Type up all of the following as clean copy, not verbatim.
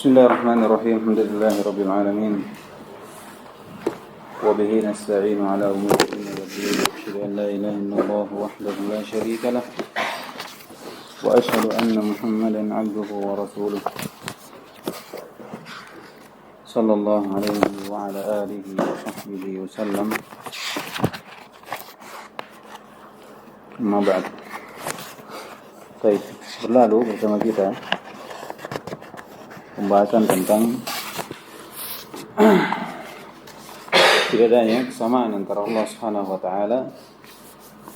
بسم الله الرحمن الرحيم. الحمد لله رب العالمين وبه نستعين على أمور الدين والدين. أشهد أن لا إله إلا الله وحده لا شريك له وأشهد أن محمدا عبده ورسوله صلى الله عليه وعلى آله وصحبه وسلم. أما بعد. Baik, berlalu bersama kita pembahasan tentang tidak adanya kesamaan antara Allah Subhanahu wa taala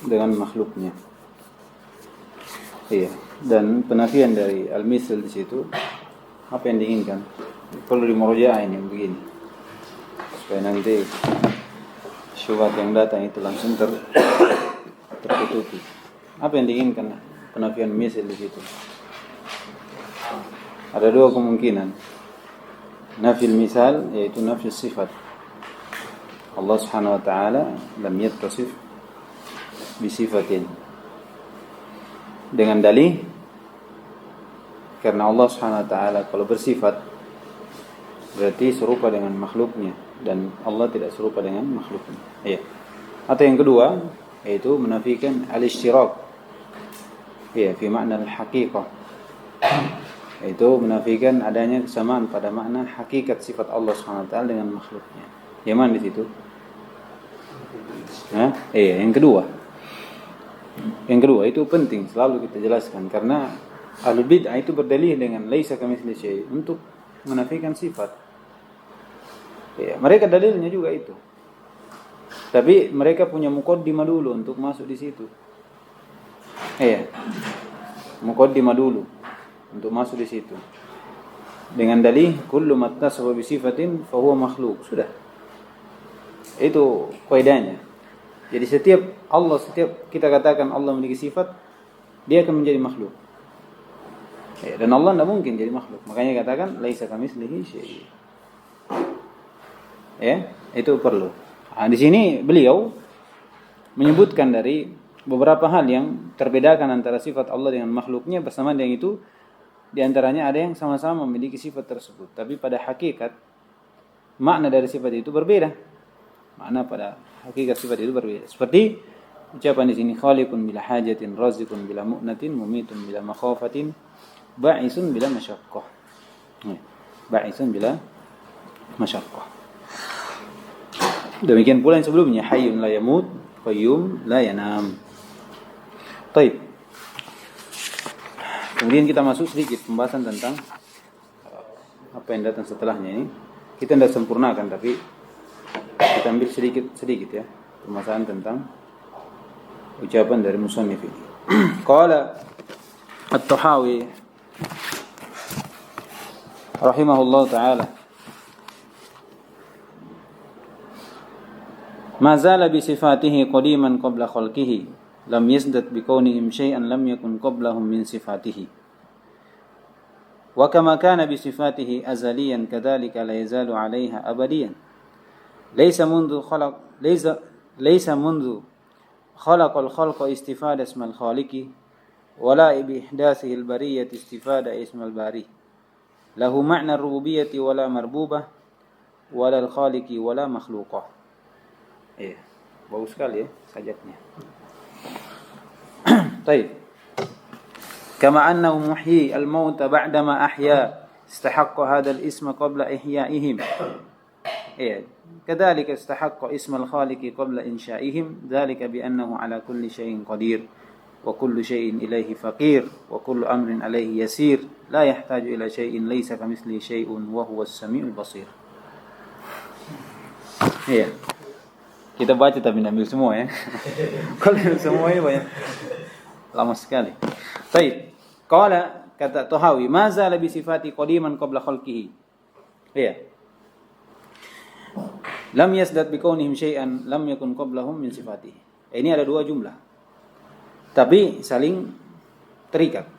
dengan makhluknya. Iya, dan penafian dari al-misl di situ apa yang diinginkan? Perlu dimurajaah ini begini. Supaya nanti syubhat yang datang itu langsung tertutupi. Apa yang diinginkan penafian misl di situ? Ada dua kemungkinan. Nafil misal yaitu nafil sifat. Allah Subhanahu wa taala lam yattasif bi sifatin. Dengan dalih karena Allah Subhanahu wa taala kalau bersifat berarti serupa dengan makhluknya dan Allah tidak serupa dengan makhluknya. Iya. Atau yang kedua yaitu menafikan al-ishtirak. Iya, fi makna al-haqiqah. Itu menafikan adanya kesamaan pada makna hakikat sifat Allah Subhanahu wa taala dengan makhluknya. Yang mana di situ? Yang kedua. Yang kedua itu penting selalu kita jelaskan karena ahlul bid'ah itu berdalih dengan laisa kamitsli syai' untuk menafikan sifat. Ya, mereka dalilnya juga itu. Tapi mereka punya muqaddimah dulu untuk masuk di situ. Muqaddimah dulu untuk masuk di situ dengan dalih kullu mattasaba bi sifatin fa huwa makhluq. Sudah, itu kaidahnya. Jadi setiap kita katakan Allah memiliki sifat, dia akan menjadi makhluk. Dan Allah tidak mungkin jadi makhluk. Makanya katakan laisa kamitslihi syai'. Itu perlu. Di sini beliau menyebutkan dari beberapa hal yang terbedakan antara sifat Allah dengan makhluknya. Bersamaan dengan itu di antaranya ada yang sama-sama memiliki sifat tersebut, tapi pada hakikat makna dari sifat itu berbeda. Makna pada hakikat sifat itu berbeda. Seperti ucapan di sini khaliqun bila hajatin, raziqun bila mu'natin, mumitun bila makhafatin, ba'isun bila masyaqqah. Ba'isun bila masyaqqah. Demikian pula yang sebelumnya hayyun la yamut, qayyum la yanam. Baik. Kemudian kita masuk sedikit pembahasan tentang apa yang datang setelahnya ini. Kita tidak sempurnakan tapi kita ambil sedikit ya pembahasan tentang ucapan dari musannif ini. Qala At-Tahawi rahimahullah taala ma zala bi sifatihi qadiman qabla khalqihi lam yasdat bikaunihim syai'an lam yakun qablahum min sifatihi wa kama kana bi sifatihi azaliyan kadzalika la yazalu 'alaiha abadiyan laysa mundu khalaqal khalqa istifada ismal khaliqi wala bi ihdatsihi al bariyati istifada ismal bari lahu ma'na ar-rububiyyati wala marbubah wala al khaliqi wala makhluqah. Bagus sekali ya sajaknya. طيب كما أنه محيي الموت بعدما أحيا استحق هذا الاسم قبل إحيائهم كذلك استحق اسم الخالق قبل إنشائهم ذلك بأنه على كل شيء قدير وكل شيء إليه فقير وكل أمر عليه يسير لا يحتاج إلى شيء ليس كمثله شيء وهو السميع البصير. Kita baca tapi ambil semua ya. Kalau semua ini banyak lama sekali. Baik. Qala kata Tahawi, ma zala bi sifati qadiman qabla khalqihi. Lam yasdat bi kaunihim syai'an lam yakun qablahum min sifatihi. Ini ada dua jumlah. Tapi saling terikat.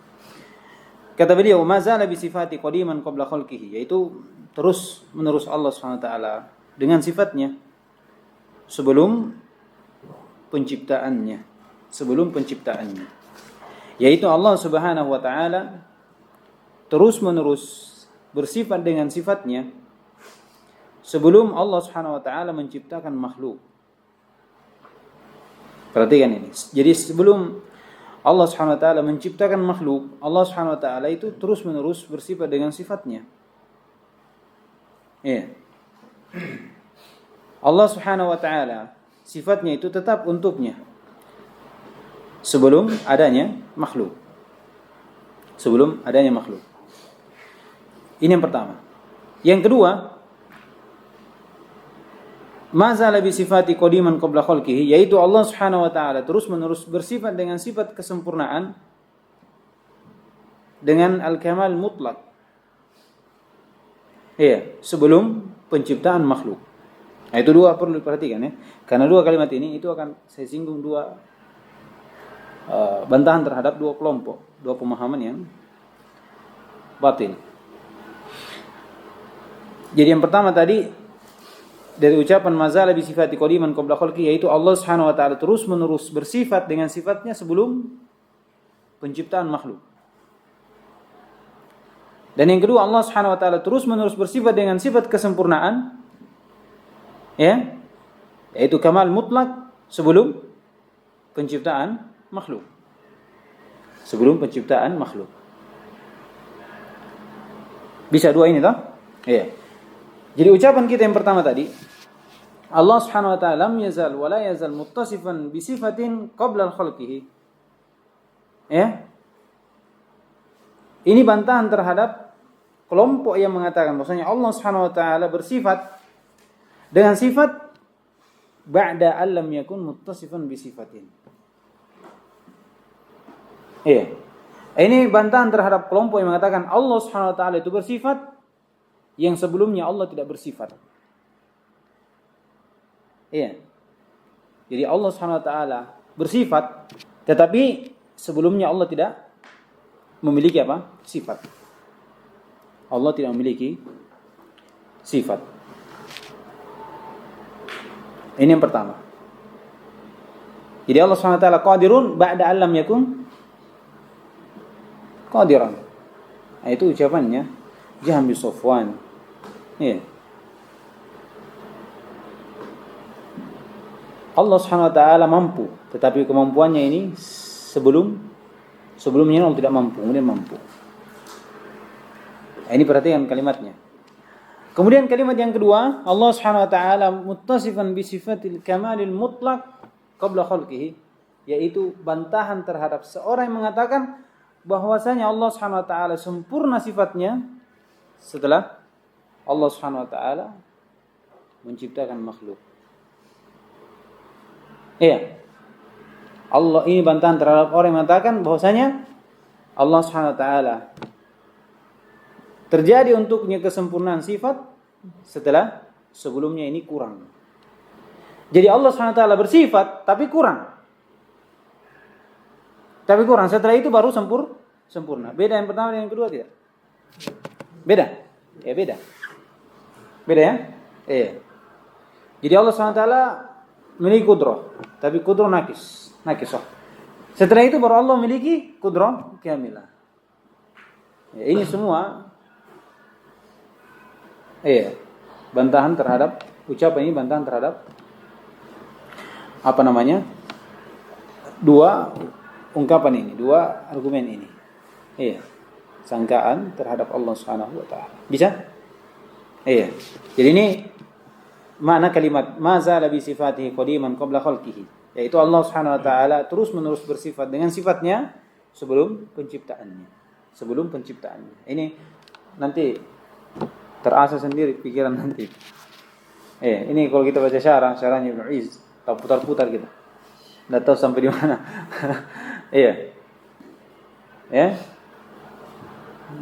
Kata beliau, ma zala bi sifati qadiman qabla khalqihi, yaitu terus menerus Allah Subhanahu wa taala dengan sifatnya sebelum penciptaannya. Yaitu Allah Subhanahu wa taala terus-menerus bersifat dengan sifatnya sebelum Allah Subhanahu wa taala menciptakan makhluk. Perhatikan ini. Jadi sebelum Allah Subhanahu wa taala menciptakan makhluk, Allah Subhanahu wa taala itu terus-menerus bersifat dengan sifatnya. Ya. Allah Subhanahu wa taala sifatnya itu tetap untuknya sebelum adanya makhluk. Sebelum adanya makhluk. Ini yang pertama. Yang kedua, mazala bi sifati qadiman qabla khalqihi, yaitu Allah Subhanahu wa taala terus-menerus bersifat dengan sifat kesempurnaan dengan al-kamal mutlak. Iya, sebelum penciptaan makhluk. Nah, itu dua perlu diperhatikan ya. Karena dua kalimat ini itu akan saya singgung dua bantahan terhadap dua kelompok, dua pemahaman yang batil. Jadi yang pertama tadi dari ucapan mazala bi sifati qadiman qabla khalqi, yaitu Allah Subhanahu wa taala terus-menerus bersifat dengan sifatnya sebelum penciptaan makhluk. Dan yang kedua, Allah Subhanahu wa taala terus-menerus bersifat dengan sifat kesempurnaan, ya, yaitu kamal mutlak sebelum penciptaan makhluk. Sebelum penciptaan makhluk. Bisa dua ini toh? Iya. Jadi ucapan kita yang pertama tadi, Allah Subhanahu wa taala lam yazal wa la yazal muttasifan bi sifatin qabla khalqihi. Ya. Ini bantahan terhadap kelompok yang mengatakan bahwasanya Allah Subhanahu wa taala bersifat dengan sifat ba'da allam yakun muttasifan bi sifatin. Iya. Ini bantahan terhadap kelompok yang mengatakan Allah Subhanahu wa taala itu bersifat yang sebelumnya Allah tidak bersifat. Iya. Jadi Allah Subhanahu wa taala bersifat tetapi sebelumnya Allah tidak memiliki apa? Sifat. Allah tidak memiliki sifat. Ini yang pertama. Jadi Allah Subhanahu wa taala qadirun ba'da allam yakun qadiran. Nah, itu ucapannya Jahm bin Safwan. Ya. Allah Subhanahu wa taala mampu, tetapi kemampuannya ini sebelumnya Allah tidak mampu, kemudian mampu. Nah, ini perhatikan kalimatnya. Kemudian kalimat yang kedua, Allah Subhanahu wa taala muttasifan bi sifatil kamalil mutlaq qabla khalqihi, yaitu bantahan terhadap seorang yang mengatakan bahwasanya Allah Subhanahu wa taala sempurna sifatnya setelah Allah Subhanahu wa taala menciptakan makhluk. Iya. Allah ini bantahan terhadap orang yang mengatakan bahwasanya Allah Subhanahu wa taala terjadi untuknya kesempurnaan sifat setelah sebelumnya ini kurang. Jadi Allah Subhanahu wa taala bersifat tapi kurang. Tapi kurang, setelah itu baru sempurna. Beda yang pertama dengan yang kedua tidak? Beda? Ya beda. Beda ya? Iya. Jadi Allah SWT memiliki kudrah, tapi kudrah nakisah. Setelah itu baru Allah memiliki kudrah kamilah. Ya, ini semua bantahan terhadap ucapan ini, bantahan terhadap apa namanya? Dua ungkapan ini, dua argumen ini. Iya. Sangkaan terhadap Allah Subhanahu wa taala. Bisa? Iya. Jadi ini makna kalimat ma zala bi sifatihi qadiman qabla khalqihi, yaitu Allah Subhanahu wa taala terus-menerus bersifat dengan sifatnya sebelum penciptaannya. Sebelum penciptaannya. Ini nanti terasa sendiri pikiran nanti. Ini kalau kita baca syarahnya Ibnu Iz, putar-putar kita. Enggak tahu sampai di mana. Iya. Ya.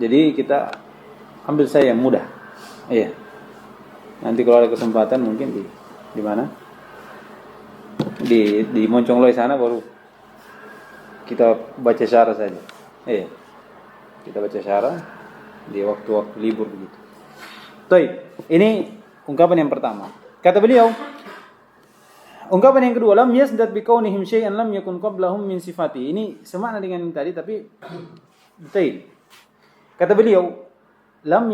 Jadi kita ambil saya yang mudah. Iya. Nanti kalau ada kesempatan mungkin di mana? Di Moncongloy sana baru kita baca syarah saja. Iya. Kita baca syarah di waktu-waktu libur begitu. Baik, ini ungkapan yang pertama. Kata beliau, ungkapan yang kedua, lam yasdad bi kaunihim syai'an lam yakun qablahum min sifati. Ini semakna dengan yang tadi tapi betul. Kata beliau, lam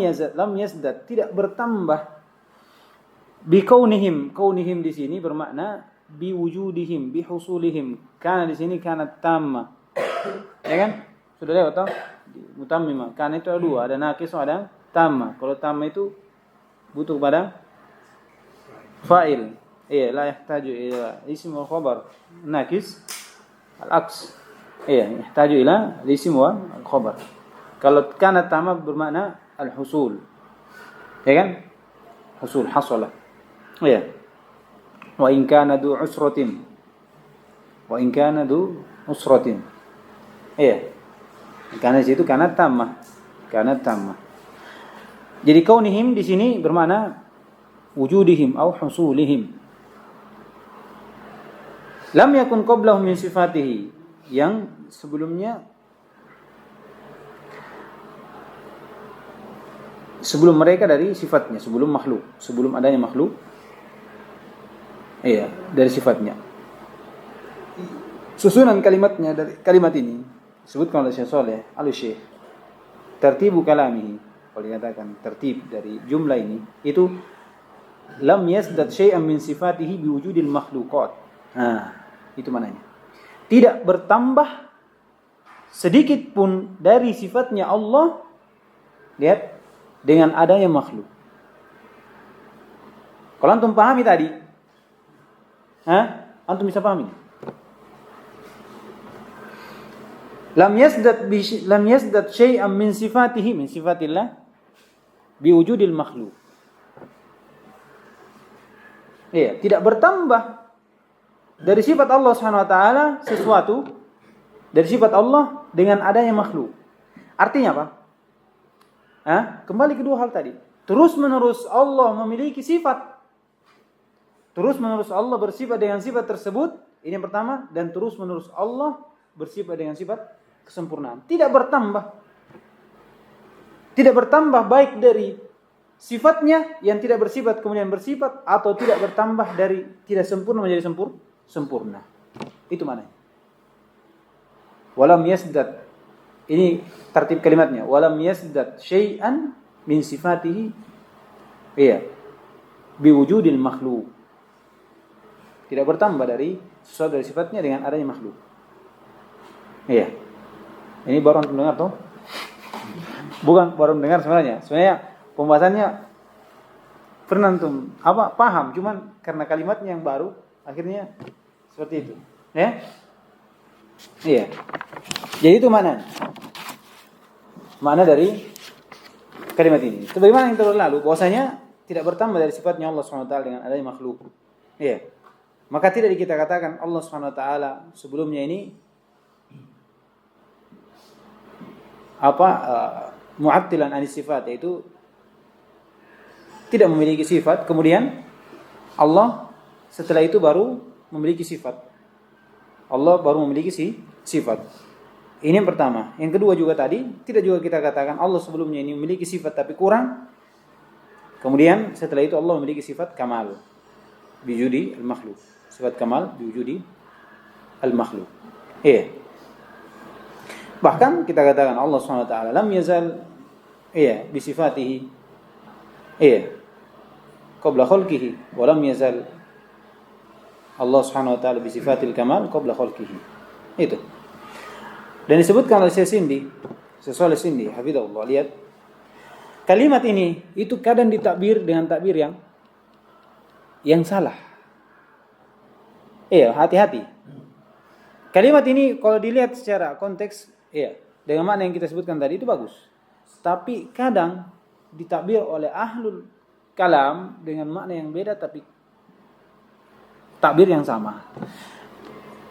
yazdad tidak bertambah kaunihim di sini bermakna biwujudihim bihusulihim, karena di sini karena tamma, ya kan sudah lewat toh mutammimah. Karena itu ada dua, ada nakis ada tamma. Kalau tamma itu butuh pada fa'il, la yahtaju ila ism wa khabar. Nakis al-aks, yahtaju ila ism wa khabar. Kalau kana tamma bermakna al-husul, ya kan, husul hasala. Wa in kana du usratin, karena situ karena tamah. Jadi kaunihim di sini bermakna wujudihim au husulihim. Lam yakun qablahum min sifatihi, yang sebelum mereka dari sifatnya, sebelum makhluk, sebelum adanya makhluk, dari sifatnya. Susunan kalimatnya dari kalimat ini disebutkan oleh Syekh Shalih Al-Syekh, tertibu kalamihi, kalau dikatakan tertib dari jumlah ini itu lam yazdad syai'an min sifatihi biwujudil makhluqat. Itu maknanya. Tidak bertambah sedikit pun dari sifatnya Allah, lihat, dengan adanya makhluk. Kalau antum pahami tadi, antum bisa pahami. Lam yazdad syai'an min sifatihi, min sifatillah, biwujudil makhluk. Tidak bertambah dari sifat Allah Subhanahu wa taala sesuatu dari sifat Allah dengan adanya makhluk. Artinya apa? Kembali kedua hal tadi. Terus menerus Allah memiliki sifat. Terus menerus Allah bersifat dengan sifat tersebut, ini yang pertama, dan terus menerus Allah bersifat dengan sifat kesempurnaan. Tidak bertambah. Tidak bertambah baik dari sifatnya yang tidak bersifat kemudian bersifat, atau tidak bertambah dari tidak sempurna menjadi sempurna. Itu maknanya. Walam yazdad, ini tertib kalimatnya, walam yazdad syai'an min sifatihi biwujudil makhluk. Tidak bertambah dari sesuatu dari sifatnya dengan adanya makhluk. Ini baru antum dengar toh? Bukan baru dengar sebenarnya. Sebenarnya pembahasannya pernah antum paham, cuman karena kalimatnya yang baru akhirnya seperti itu. Jadi itu makna dari kalimat ini. Sebagaimana yang telah lalu, bahwasanya tidak bertambah dari sifatnya Allah SWT dengan adanya makhluk. Maka tidak kita katakan Allah SWT sebelumnya ini mu'attilan anis sifat, yaitu tidak memiliki sifat, kemudian Allah setelah itu baru memiliki sifat. Allah baru memiliki sifat. Ini yang pertama. Yang kedua juga tadi, tidak juga kita katakan Allah sebelumnya ini memiliki sifat tapi kurang. Kemudian setelah itu Allah memiliki sifat kamal biwujudi al-makhluk. Sifat kamal biwujudi al-makhluk. Bahkan kita katakan Allah SWT lam yazal bisifatihi qabla khalqihi wa lam yazal Allah Subhanahu wa taala bisifatil kamal qabla khalqihi. Itu. Dan disebutkan oleh Syekh Shalih Sindi, hafizahullah. Lihat. Kalimat ini itu kadang ditakbir dengan takbir yang salah. Hati-hati. Kalimat ini kalau dilihat secara konteks, dengan makna yang kita sebutkan tadi itu bagus. Tapi kadang ditakbir oleh ahlul kalam dengan makna yang beda tapi takbir yang sama.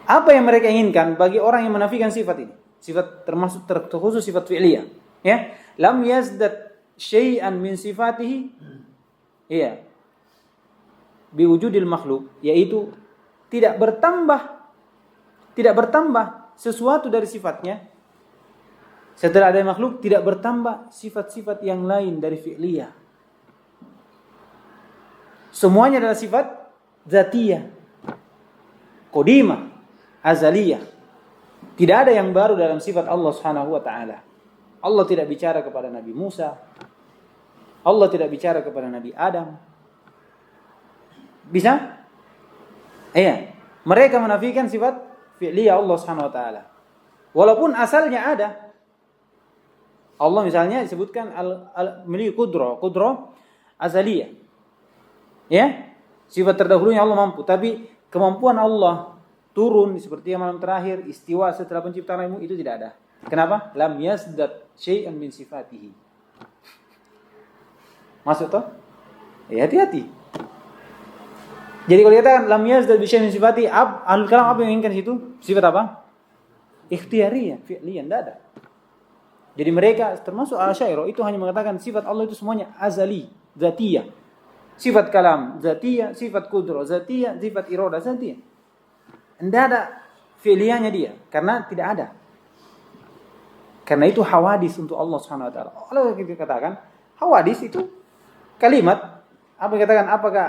Apa yang mereka inginkan bagi orang yang menafikan sifat ini? Sifat termasuk terkhusus sifat fi'liyah. Lam yazdad syai'an min sifatihi biwujudil makhluk, yaitu tidak bertambah sesuatu dari sifatnya setelah ada makhluk, tidak bertambah sifat-sifat yang lain dari fi'liyah. Semuanya adalah sifat zatiyah, qadimah, azaliyah. Tidak ada yang baru dalam sifat Allah Subhanahu wa taala. Allah tidak bicara kepada Nabi Musa, Allah tidak bicara kepada Nabi Adam. Bisa? Iya. Mereka menafikan sifat fi'liyah Allah Subhanahu wa taala. Walaupun asalnya ada. Allah misalnya disebutkan memiliki kudro azaliyah. Ya? Sifat terdahulunya Allah mampu, tapi kemampuan Allah turun seperti yang malam terakhir, istiwa setelah penciptaan ilmu itu tidak ada. Kenapa? Lam yazdad syai'an min sifatihi. Masuk toh? Ya, hati-hati. Jadi kalau dikatakan lam yazdad bi syai'in min sifatihi, ahlul kalam apa yang inginkan situ? Sifat apa? Ikhtiyariyah, fi'liyah, tidak ada. Jadi mereka termasuk Asy'ariyah itu hanya mengatakan sifat Allah itu semuanya azali, zatiyah. Sifat kalam zatiyah, sifat kudro zatiyah, sifat iroda zatiyah. Tidak ada fi'liyahnya dia karena tidak ada. Karena itu hawadis untuk Allah Subhanahu wa taala. Allah katakan hawadis itu kalimat apa dikatakan apakah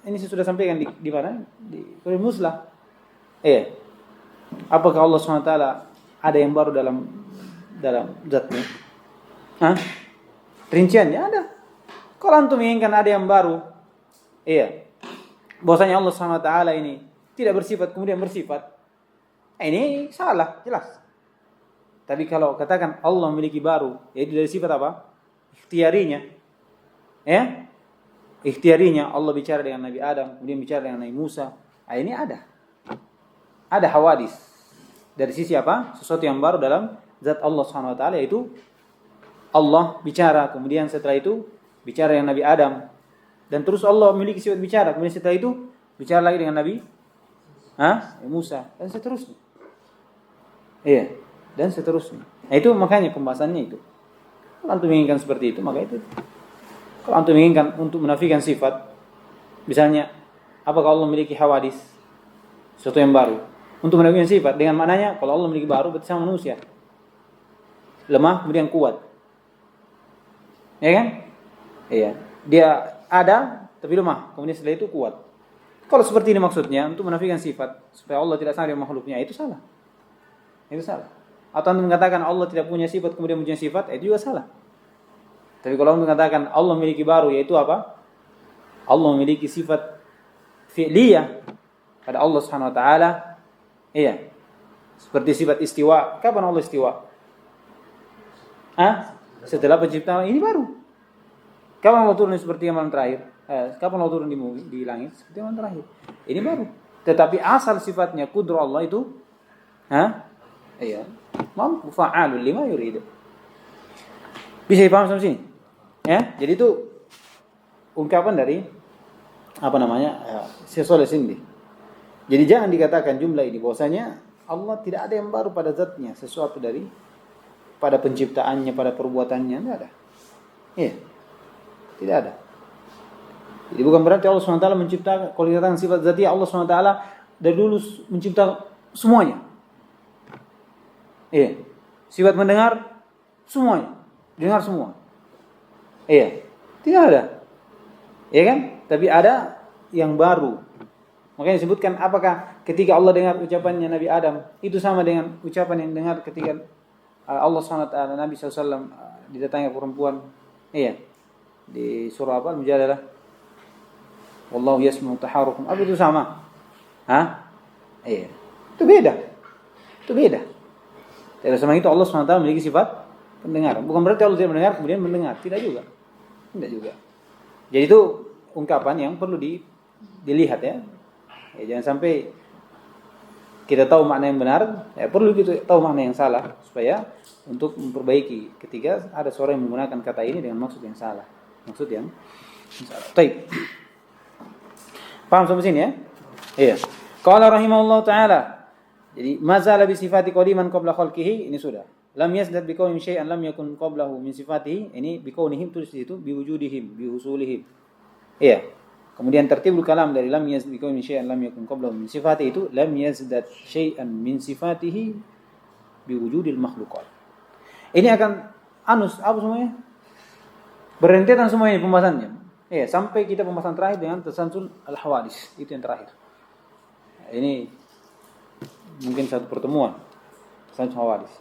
ini saya sudah sampaikan di mana? Di Qur'an Muslah. Apakah Allah Subhanahu wa taala ada yang baru dalam zatnya? Rinciannya ada. Kalau antum inginkan ada yang baru, bahwasanya Allah Subhanahu wa taala ini tidak bersifat kemudian bersifat, ini salah, jelas. Tapi kalau katakan Allah memiliki baru, yaitu dari sifat apa? Ikhtiyarinya. Ikhtiyarinya Allah bicara dengan Nabi Adam, kemudian bicara dengan Nabi Musa. Ini ada. Ada hawadis. Dari sisi apa? Sesuatu yang baru dalam zat Allah Subhanahu wa taala, yaitu Allah bicara, kemudian setelah itu bicara dengan Nabi Adam, dan terus Allah memiliki sifat bicara, kemudian setelah itu bicara lagi dengan Nabi Musa, dan seterusnya. Dan seterusnya. Nah, itu makanya pembahasannya itu. Kalau antum menginginkan seperti itu, maka itu. Kalau antum menginginkan untuk menafikan sifat, misalnya apakah Allah memiliki hawadis, sesuatu yang baru, untuk menafikan sifat dengan maknanya kalau Allah memiliki baru berarti sama manusia, lemah kemudian kuat, ya kan? Dia ada tapi lemah, kemudian setelah itu kuat. Kalau seperti ini maksudnya untuk menafikan sifat supaya Allah tidak sama dengan makhluknya, itu salah. Itu salah. Atau anda mengatakan Allah tidak punya sifat kemudian punya sifat, itu juga salah. Tapi kalau anda mengatakan Allah memiliki baru, yaitu apa? Allah memiliki sifat fi'liyah pada Allah Subhanahu wa taala. Seperti sifat istiwa. Kapan Allah istiwa? Setelah penciptaan, ini baru. Kapan Allah turun seperti yang malam terakhir? Kapan Allah turun di langit seperti yang malam terakhir? Ini baru. Tetapi asal sifatnya kudro Allah itu mampu fa'alul lima yurid. Bisa dipaham sampai sini? Jadi itu ungkapan dari Syekh Shalih Sindi. Jadi jangan dikatakan jumlah ini bahwasanya Allah tidak ada yang baru pada zatnya, sesuatu dari pada penciptaannya, pada perbuatannya, tidak ada. Tidak ada. Jadi bukan berarti Allah SWT menciptakan, kalau dikatakan sifat zatiyah Allah SWT dari dulu mencipta semuanya. Sifat mendengar semuanya, dengar semua. Tidak ada. Kan? Tapi ada yang baru. Makanya disebutkan apakah ketika Allah dengar ucapannya Nabi Adam itu sama dengan ucapan yang dengar ketika Allah SWT Nabi SAW didatangi perempuan. Di surah apa? Al-Mujadalah. Wallahu yasma'u taharukum. Apa itu sama? Itu beda. Tidak sama itu Allah SWT memiliki sifat pendengar. Bukan berarti Allah tidak mendengar kemudian mendengar. Tidak juga. Jadi itu ungkapan yang perlu dilihat ya. Jangan sampai kita tahu makna yang benar, perlu kita tahu makna yang salah supaya untuk memperbaiki ketika ada seorang yang menggunakan kata ini dengan maksud yang salah. Baik. Paham sampai sini ya? Qala rahimahullah taala. Jadi mazala bi sifati qadiman qabla khalqihi, ini sudah. Lam yazdad bi kauni syai'an lam yakun qablahu min sifatihi, ini bi kaunihim tulis di situ bi wujudihim, bi husulihim. Kemudian tertibul kalam dari lam yazdad bi kauni syai'an lam yakun qablahu min sifatihi itu lam yazdad syai'an min sifatihi bi wujudil makhluqat. Ini akan apa semuanya? Berentetan semuanya pembahasannya. Sampai kita pembahasan terakhir dengan tasansul al-hawadis, itu yang terakhir. Ini mungkin satu pertemuan tasansul hawadis.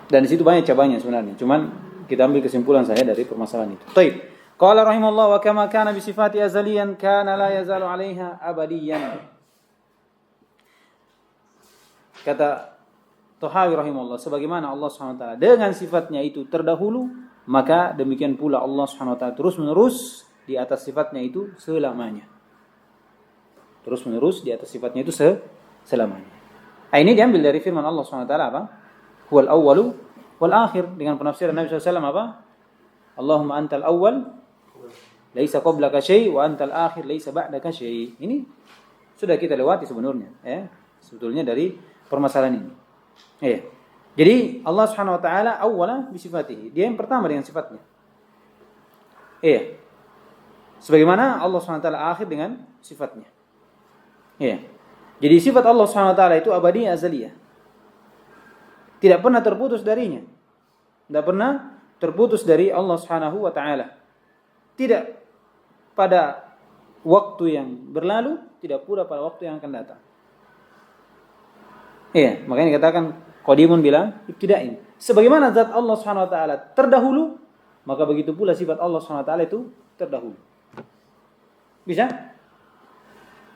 Dan di situ banyak cabangnya sebenarnya. Cuman Kita ambil kesimpulan saya dari permasalahan itu. Baik. Qala rahimallahu wa kama kana bi sifati azaliyan kana la yazalu 'alaiha abadiyan. Kata Tahawi rahimahullah, sebagaimana Allah SWT dengan sifatnya itu terdahulu, maka demikian pula Allah SWT terus menerus di atas sifatnya itu selamanya. Terus menerus di atas sifatnya itu selamanya. Ini diambil dari firman Allah SWT apa? Huwal awwalu wal akhir. Dengan penafsiran Nabi SAW apa? Allahumma antal awwal laisa qablaka syai' wa antal akhir laisa ba'daka syai'. Ini sudah kita lewati sebenarnya, ya. Sebetulnya dari permasalahan ini. Ya. Jadi Allah Subhanahu wa taala awwala bi sifatihi. Dia yang pertama dengan sifatnya. Iya. Sebagaimana Allah Subhanahu wa taala akhir dengan sifatnya. Iya. Jadi sifat Allah Subhanahu wa taala itu abadi azaliyah. Tidak pernah terputus darinya. Tidak pernah terputus dari Allah Subhanahu wa taala. Tidak pada waktu yang berlalu, tidak pula pada waktu yang akan datang. Iya, makanya dikatakan Qadimun bilang ibtida'in. Sebagaimana zat Allah Subhanahu wa taala terdahulu, maka begitu pula sifat Allah Subhanahu wa taala itu terdahulu. Bisa?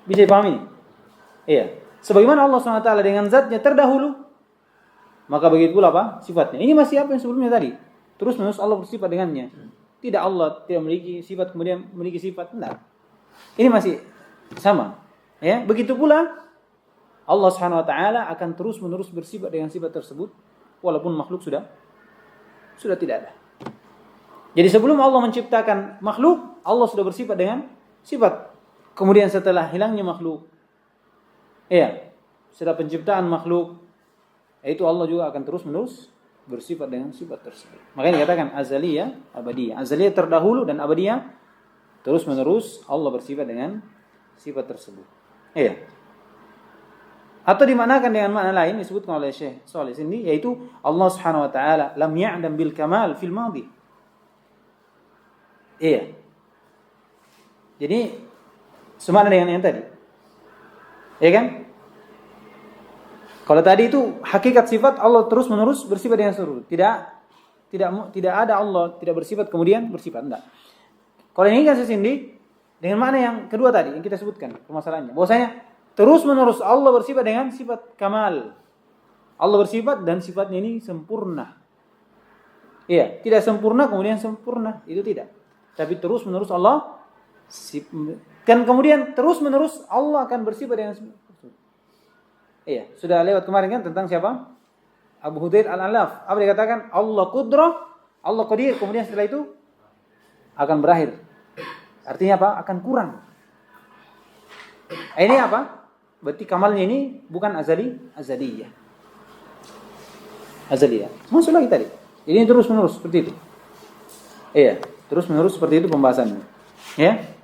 Bisa dipahami? Iya. Sebagaimana Allah Subhanahu wa taala dengan zatnya terdahulu, maka begitu pula apa? Sifatnya. Ini masih apa yang sebelumnya tadi? Terus menerus Allah bersifat dengannya. Tidak Allah tidak memiliki sifat kemudian memiliki sifat. Tidak. Ini masih sama. Ya, begitu pula Allah Subhanahu wa taala akan terus-menerus bersifat dengan sifat tersebut walaupun makhluk sudah tidak ada. Jadi sebelum Allah menciptakan makhluk, Allah sudah bersifat dengan sifat. Kemudian setelah hilangnya makhluk, setelah penciptaan makhluk, itu Allah juga akan terus-menerus bersifat dengan sifat tersebut. Makanya dikatakan azaliyah, abadiyah. Azaliyah terdahulu dan abadiyah terus-menerus Allah bersifat dengan sifat tersebut. Atau dimanakan dengan makna lain disebutkan oleh Syekh Shalih sini, yaitu Allah Subhanahu wa taala lam ya'dam bil kamal fil madhi. Jadi semakna dengan yang tadi. Ya kan? Kalau tadi itu hakikat sifat Allah terus-menerus bersifat dengan seluruh. Tidak ada Allah tidak bersifat kemudian bersifat, enggak. Kalau ini kan sesindi dengan makna yang kedua tadi yang kita sebutkan permasalahannya. Bahwasanya terus-menerus Allah bersifat dengan sifat kamal. Allah bersifat dan sifatnya ini sempurna. Iya, tidak sempurna kemudian sempurna, itu tidak. Tapi terus-menerus Allah kan kemudian terus-menerus Allah akan bersifat dengan iya, sudah lewat kemarin kan tentang siapa? Abu Hudayr Al-Alaf. Apa dikatakan? Allah Qudrah, Allah Qadir, kemudian setelah itu akan berakhir. Artinya apa? Akan kurang. Ini apa? Berarti kamalnya ini bukan azaliyah. Azaliyah. Masuk lagi tadi. Ini terus-menerus seperti itu. Iya, terus-menerus seperti itu pembahasannya. Ya.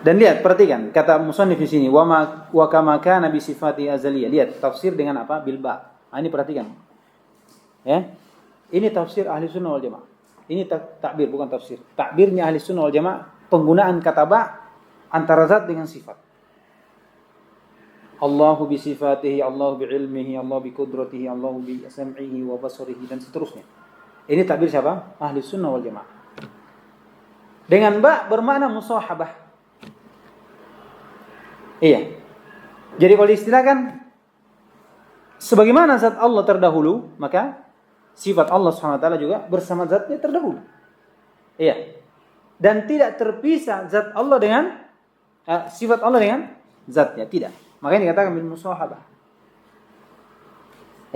Dan lihat, perhatikan kata musannif di sini, wa kama kana bi sifati azaliyah. Lihat tafsir dengan apa? Bil ba. Ini perhatikan. Ya. Ini tafsir ahli sunnah wal jamaah. Ini takbir bukan tafsir. Takbirnya ahli sunnah wal jamaah, penggunaan kata ba antara zat dengan sifat. Allahu bi sifatihi, Allahu bi ilmihi, Allahu bi qudratihi, Allahu bi sam'ihi wa basarihi dan seterusnya. Ini takbir siapa? Ahli sunnah wal jamaah. Dengan ba bermakna musahabah. Iya. Jadi kalau diistilahkan sebagaimana zat Allah terdahulu, maka sifat Allah SWT juga bersama zatnya terdahulu. Iya. Dan tidak terpisah zat Allah dengan sifat Allah dengan zatnya, tidak. Makanya dikatakan bil musahabah.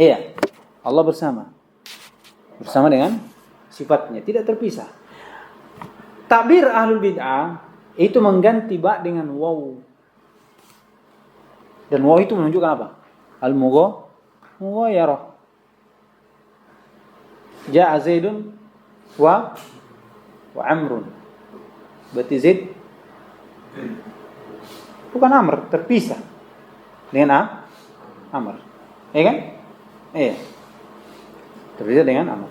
Iya. Allah bersama dengan sifatnya, tidak terpisah. Takbir ahlul bid'ah itu mengganti ba dengan waw. Dan waw itu menunjukkan apa? Al-mughayarah. Ja'a Zaidun wa Amrun. Berarti Zaid bukan Amr, terpisah dengan Amr. Ya kan? Iya. Terpisah dengan Amr.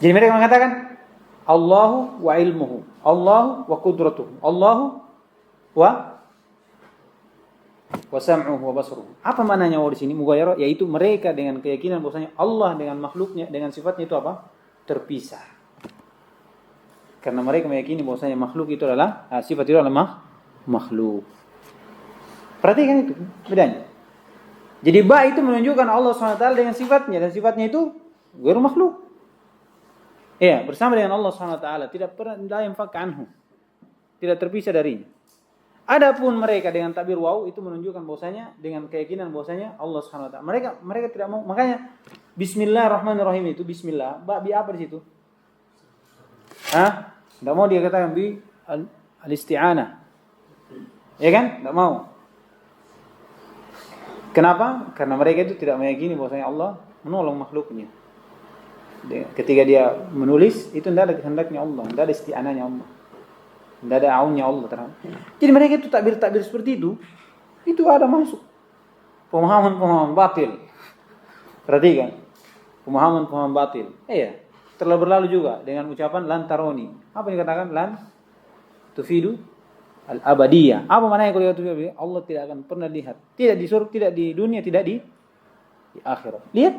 Jadi mereka mengatakan Allahu wa ilmuhu, Allahu wa qudratuhu, Allahu wa wa sam'uhu wa basruhu. Apa maknanya waw di sini? Mughayarah, yaitu mereka dengan keyakinan bahwasanya Allah dengan makhluknya, dengan sifatnya itu apa? Terpisah. Karena mereka meyakini bahwasanya makhluk itu adalah sifat itu adalah makhluk. Perhatikan itu bedanya. Jadi ba itu menunjukkan Allah SWT dengan sifatnya, dan sifatnya itu ghairu makhluk. Iya, bersama dengan Allah SWT, tidak pernah la yanfak anhu. Tidak terpisah darinya. Adapun mereka dengan takbir waw itu menunjukkan bahwasanya dengan keyakinan bahwasanya Allah Subhanahu wa taala. Mereka tidak mau, makanya bismillahirrahmanirrahim itu bismillah, bi apa di situ? Enggak mau dia katakan bi al-isti'anah. Ya kan? Enggak mau. Kenapa? Karena mereka itu tidak meyakini bahwasanya Allah menolong makhluknya. Ketika dia menulis itu tidak ada kehendaknya Allah, tidak ada isti'anahnya Allah. Tidak ada aunnya Allah terhadap. Jadi mereka itu takbir-takbir seperti itu ada masuk pemahaman batil. Perhatikan, pemahaman batil. Iya, telah berlalu juga dengan ucapan lan taroni. Apa yang dikatakan lan tufidu al-abadiyah. Apa maknanya kalau itu? Allah tidak akan pernah lihat. Tidak di surga, tidak di dunia, tidak di akhirat. Lihat.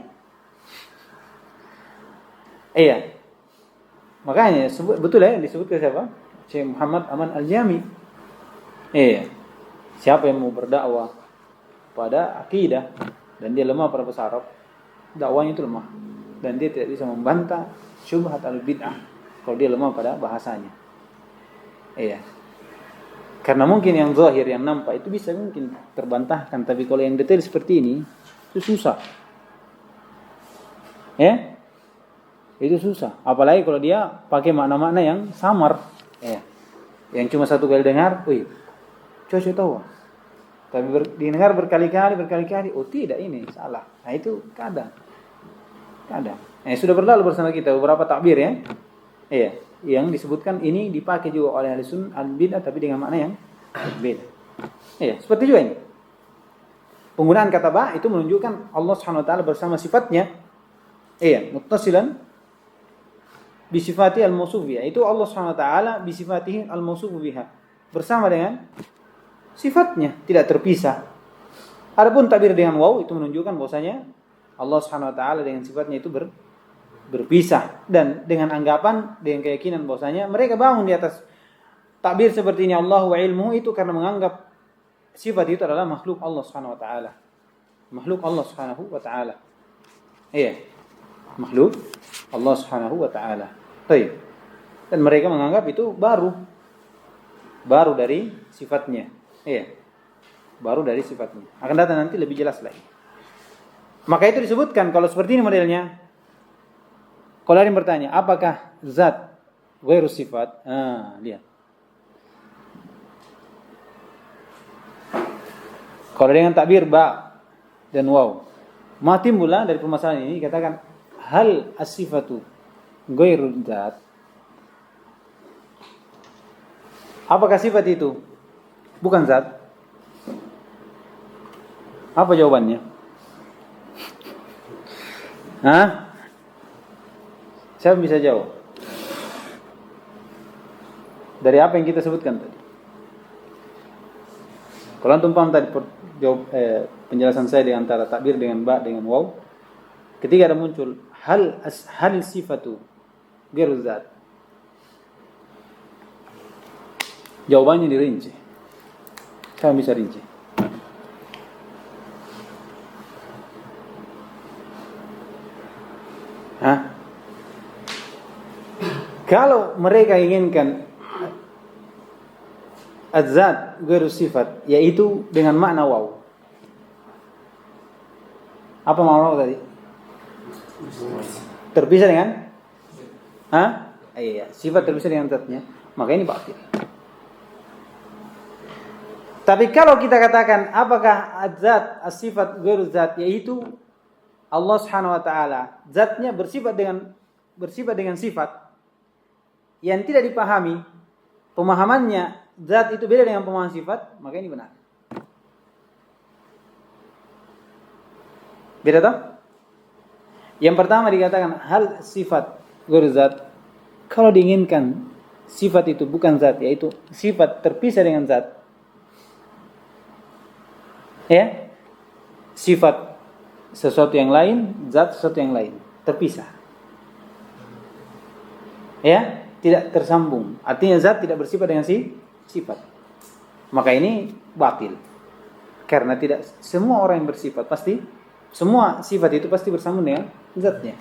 Iya. Makanya betul ya disebut ke siapa? Syekh Muhammad Aman Al-Jami. Siapa yang mau berdakwah pada akidah dan dia lemah pada bahasa Arab, dakwanya itu lemah dan dia tidak bisa membantah syubhat al-bid'ah kalau dia lemah pada bahasanya. Karena mungkin yang zahir, yang nampak itu bisa mungkin terbantahkan, tapi kalau yang detail seperti ini itu susah. Itu susah. Apalagi kalau dia pakai makna-makna yang samar. Yang cuma satu kali dengar, cocok tahu. Tapi didengar berkali-kali, oh tidak, ini salah. Nah itu kadang. Sudah berlalu bersama kita beberapa takbir ya. Yang disebutkan ini dipakai juga oleh ahli sunnah al-bid'ah tapi dengan makna yang berbeda. Seperti juga ini. Penggunaan kata ba itu menunjukkan Allah Subhanahu wa taala bersama sifatnya. Muttasilan bisifati al-mausuf biha. Itu Allah Subhanahu wa taala bisifatihi al-mausuf biha. Bersama dengan sifatnya, tidak terpisah. Adapun takbir dengan waw itu menunjukkan bahwasanya Allah Subhanahu wa taala dengan sifatnya itu berpisah, dan dengan anggapan, dengan keyakinan bahwasanya mereka bangun di atas takbir seperti ini Allah wa ilmuhu itu karena menganggap sifat itu adalah makhluk Allah Subhanahu wa taala. Makhluk Allah Subhanahu wa taala. Makhluk Allah Subhanahu wa taala. Baik. Dan mereka menganggap itu baru dari sifatnya. Baru dari sifatnya. Akan datang nanti lebih jelas lagi. Maka itu disebutkan kalau seperti ini modelnya. Kalau ada yang bertanya, apakah zat ghairu sifat? Lihat. Kalau dengan takbir ba dan waw, mati mula dari permasalahan ini katakan hal as-sifatu ghairu zat. Apakah sifat itu bukan zat? Apa jawabannya? Siapa bisa jawab? Dari apa yang kita sebutkan tadi? Kalau antum paham tadi penjelasan saya di antara takbir dengan ba dengan waw, ketika ada muncul hal sifatu ghairu zat, jawabannya dirinci. Siapa bisa rinci? Kalau mereka inginkan az-zat ghairu sifat, yaitu dengan makna waw. Apa makna waw tadi? Terpisah dengan? Sifat terpisah dengan zatnya. Maka ini batil. Tapi kalau kita katakan apakah az-zat, as-sifat ghairu zat, yaitu Allah Subhanahu wa taala, zatnya bersifat dengan sifat yang tidak dipahami, pemahamannya zat itu beda dengan pemahaman sifat, maka ini benar. Beda toh? Yang pertama dikatakan hal sifat ghairu zat. Kalau diinginkan sifat itu bukan zat, yaitu sifat terpisah dengan zat, Ya. Sifat sesuatu yang lain, zat sesuatu yang lain, terpisah. Ya, tidak tersambung. Artinya zat tidak bersifat dengan sifat. Maka ini batil. Karena tidak semua orang yang bersifat pasti, semua sifat itu pasti bersambung dengan zatnya.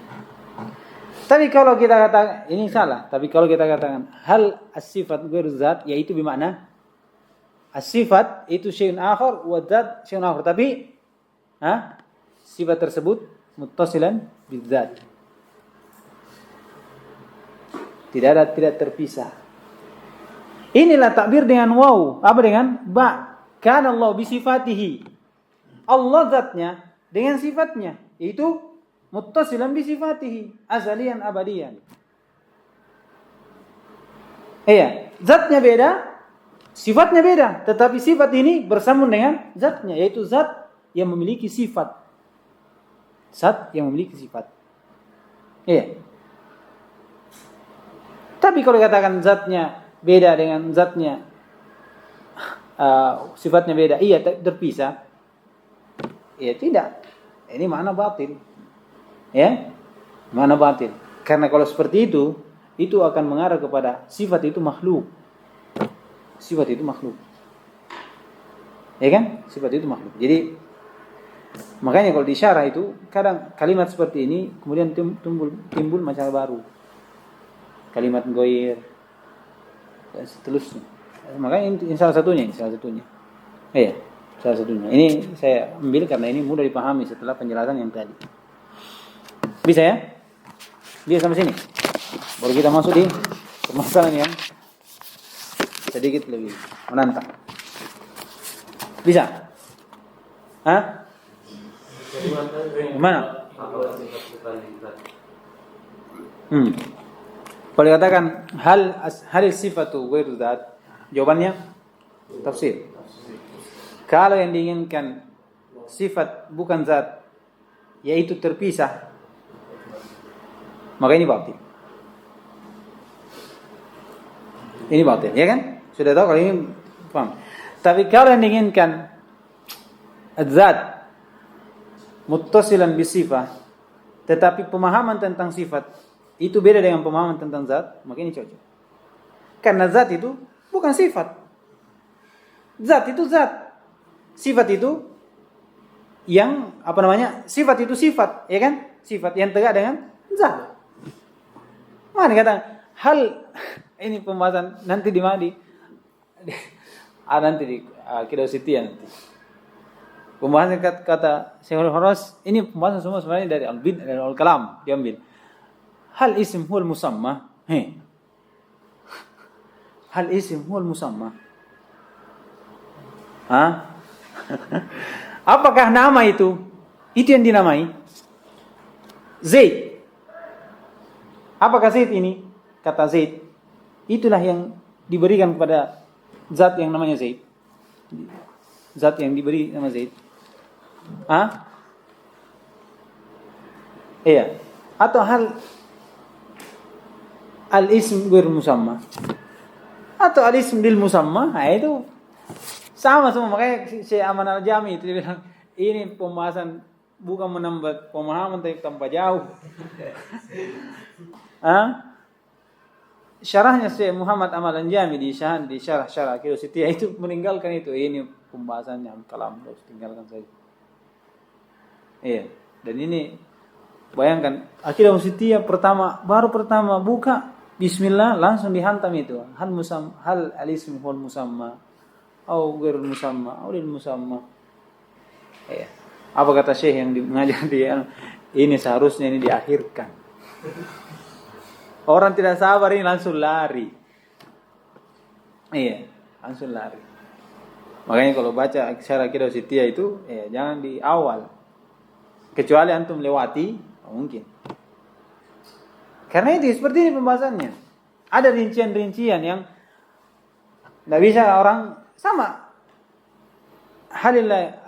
Tapi kalau kita katakan ini salah, tapi kalau kita katakan hal as-sifat ghairu zat, yaitu bermakna as-sifat itu syai'un akhar wa zat syai'un akhar, tapi sifat tersebut muttasilan bidzat. Tidak terpisah. Inilah takbir dengan waw, apa dengan ba. Kana Allah bi sifatihi. Allah zatnya dengan sifatnya, yaitu muttasilan bi sifatihi, azalian abadian. Iya, zatnya beda, sifatnya beda, tetapi sifat ini bersambung dengan zatnya, yaitu zat yang memiliki sifat. Zat yang memiliki sifat. Iya. Tapi kalau dikatakan zatnya beda dengan zatnya, sifatnya beda, iya terpisah. Ya tidak. Ini makna batil. Ya, makna batil. Karena kalau seperti itu akan mengarah kepada sifat itu makhluk. Sifat itu makhluk. Ya kan? Sifat itu makhluk. Jadi makanya kalau di syarah itu kadang kalimat seperti ini kemudian timbul masalah baru. Kalimat goir dan seterusnya. Makanya ini salah satunya. Iya, salah satunya. Ini saya ambil karena ini mudah dipahami setelah penjelasan yang tadi. Bisa ya? Dia sampai sini. Baru kita masuk di permasalahan yang sedikit lebih menantang. Bisa? Hah? Gimana? Kalau dikatakan hal sifatu ghairu zat, jawabannya tafsir. Kalau yang diinginkan sifat bukan zat, yaitu terpisah, maka ini batil. Ini batil, ya kan? Sudah tahu kalau ini paham. Tapi kalau yang diinginkan zat muttasilan bisifah, tetapi pemahaman tentang sifat itu beda dengan pemahaman tentang zat, maka ini cocok. Karena zat itu bukan sifat. Zat itu zat. Sifat itu yang sifat itu sifat, ya kan? Sifat yang tegak dengan zat. Mana kata hal ini pembahasan nanti di Madi. Nanti di Kidositi nanti. Pembahasan kata Syekhul Kharas, ini pembahasan semua sebenarnya dari Al-Bid dan Al-Kalam diambil. Hal isim huwal musamma. Hal isim huwal musamma. Apakah nama itu yang dinamai? Zaid. Apakah Zaid ini? Kata Zaid, itulah yang diberikan kepada zat yang namanya Zaid. Zat yang diberi nama Zaid. Iya. Atau hal al-ism ghair musamma atau al-ism lil musamma, itu sama semua. Makanya Syekh Aman Al-Jami itu dia bilang ini pembahasan bukan menambah pemahaman tapi tambah jauh. Syarahnya Syekh Muhammad Amal Al-Jami di syarah Kidositiyah itu meninggalkan itu. Ini pembahasannya kalam, harus tinggalkan saja. Iya, dan ini bayangkan Aqidah Wasithiyah baru pertama buka bismillah langsung dihantam itu. Hal al-ism huwal musamma au ghairul musamma au lil musamma. Ya. Apa kata Syekh yang mengajar dia? Ini seharusnya ini diakhirkan. Orang tidak sabar ini langsung lari. Iya, langsung lari. Makanya kalau baca syarah Aqidah Wasithiyah itu jangan di awal. Kecuali antum lewati, mungkin. Karena itu seperti ini pembahasannya. Ada rincian-rincian yang tidak bisa orang sama. Halillah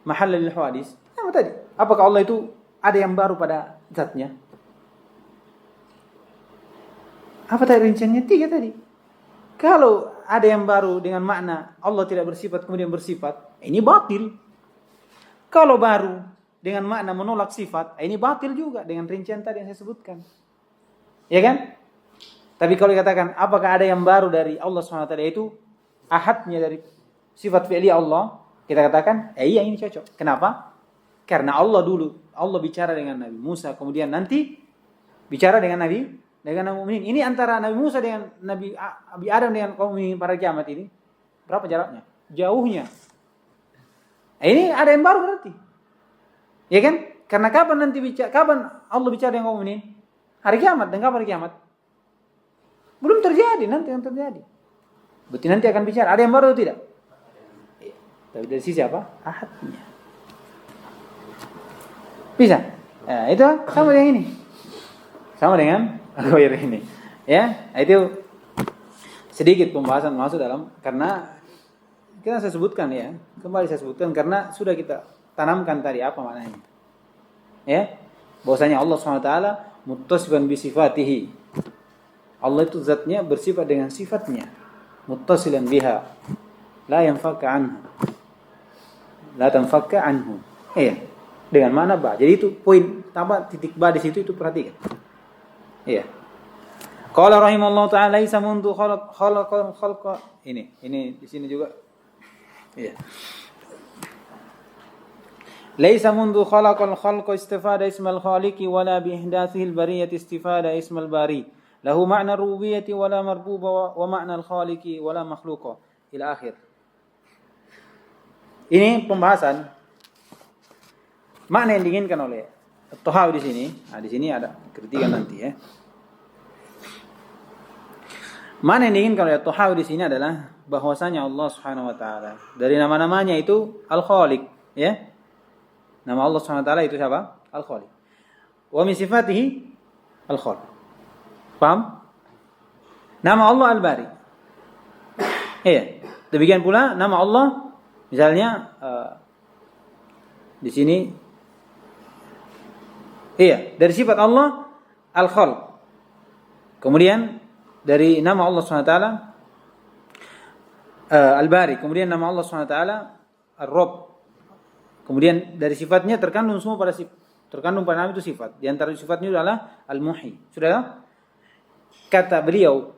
mahalla lil hawadis. Apa tadi? Apakah Allah itu ada yang baru pada zatnya? Apa tadi rinciannya? 3 tadi. Kalau ada yang baru dengan makna Allah tidak bersifat kemudian bersifat, ini batil. Kalau baru dengan makna menolak sifat, ini batil juga dengan rincian tadi yang saya sebutkan. Ya kan? Tapi kalau dikatakan apakah ada yang baru dari Allah SWT yaitu ahadnya dari sifat fi'li Allah, kita katakan iya ini cocok. Kenapa? Karena Allah dulu, Allah bicara dengan Nabi Musa, kemudian nanti bicara dengan Nabi mukminin. Ini antara Nabi Musa dengan Nabi Adam dengan kaum mukminin pada kiamat ini berapa jaraknya? Jauhnya. Ini ada yang baru berarti. Ya kan? Karena kapan Allah bicara dengan kaum mukminin? Hari kiamat. Dan kapan hari kiamat? Belum terjadi, nanti yang terjadi. Berarti nanti akan bicara. Ada yang baru atau tidak? Tapi dari sisi apa? Ahadnya. Bisa? Ya, itu sama dengan ini. Sama dengan Ghair ini. Ya, itu sedikit pembahasan masuk dalam, karena kita saya sebutkan ya, kembali saya sebutkan karena sudah kita tanamkan tadi apa maknanya. Ya, bahwasanya Allah SWT muttasifan bi sifatihi. Allah itu zatnya bersifat dengan sifatnya. Muttasilan biha. La yanfaka anha. La tanfaka anhu. Iya. Dengan mana ba? Jadi itu poin tambah titik ba di situ itu perhatikan. Iya. Qala rahimallahu ta'ala laisa mundu khalqa ini di sini juga. Iya. Laisa mundu khalaqal khalqa istifada ismal khaliqi wala bi ihdatsihi al bariyati istifada ismal bari. Lahu ma'na rububiyyati wala marbuba wa ma'na al khaliqi wala makhluqa ila akhir. Ini pembahasan makna yang diinginkan oleh At-Tahawi di sini. Nah, di sini ada kritikan nanti ya. Mana yang diinginkan oleh At-Tahawi di sini adalah bahwasanya Allah Subhanahu wa taala dari nama-namanya itu Al-Khaliq, ya. Nama Allah Subhanahu wa taala itu siapa? Al-Khaliq. Wa min sifatihi Al-Khalq. Paham? Nama Allah Al-Bari. Iya. Demikian pula nama Allah misalnya di sini iya, dari sifat Allah Al-Khalq. Kemudian dari nama Allah SWT Al-Bari, kemudian nama Allah SWT Ar-Rabb. Kemudian dari sifatnya terkandung semua pada terkandung pada nama itu sifat. Di antara sifatnya adalah Al-Muhyi. Sudah? Kata beliau,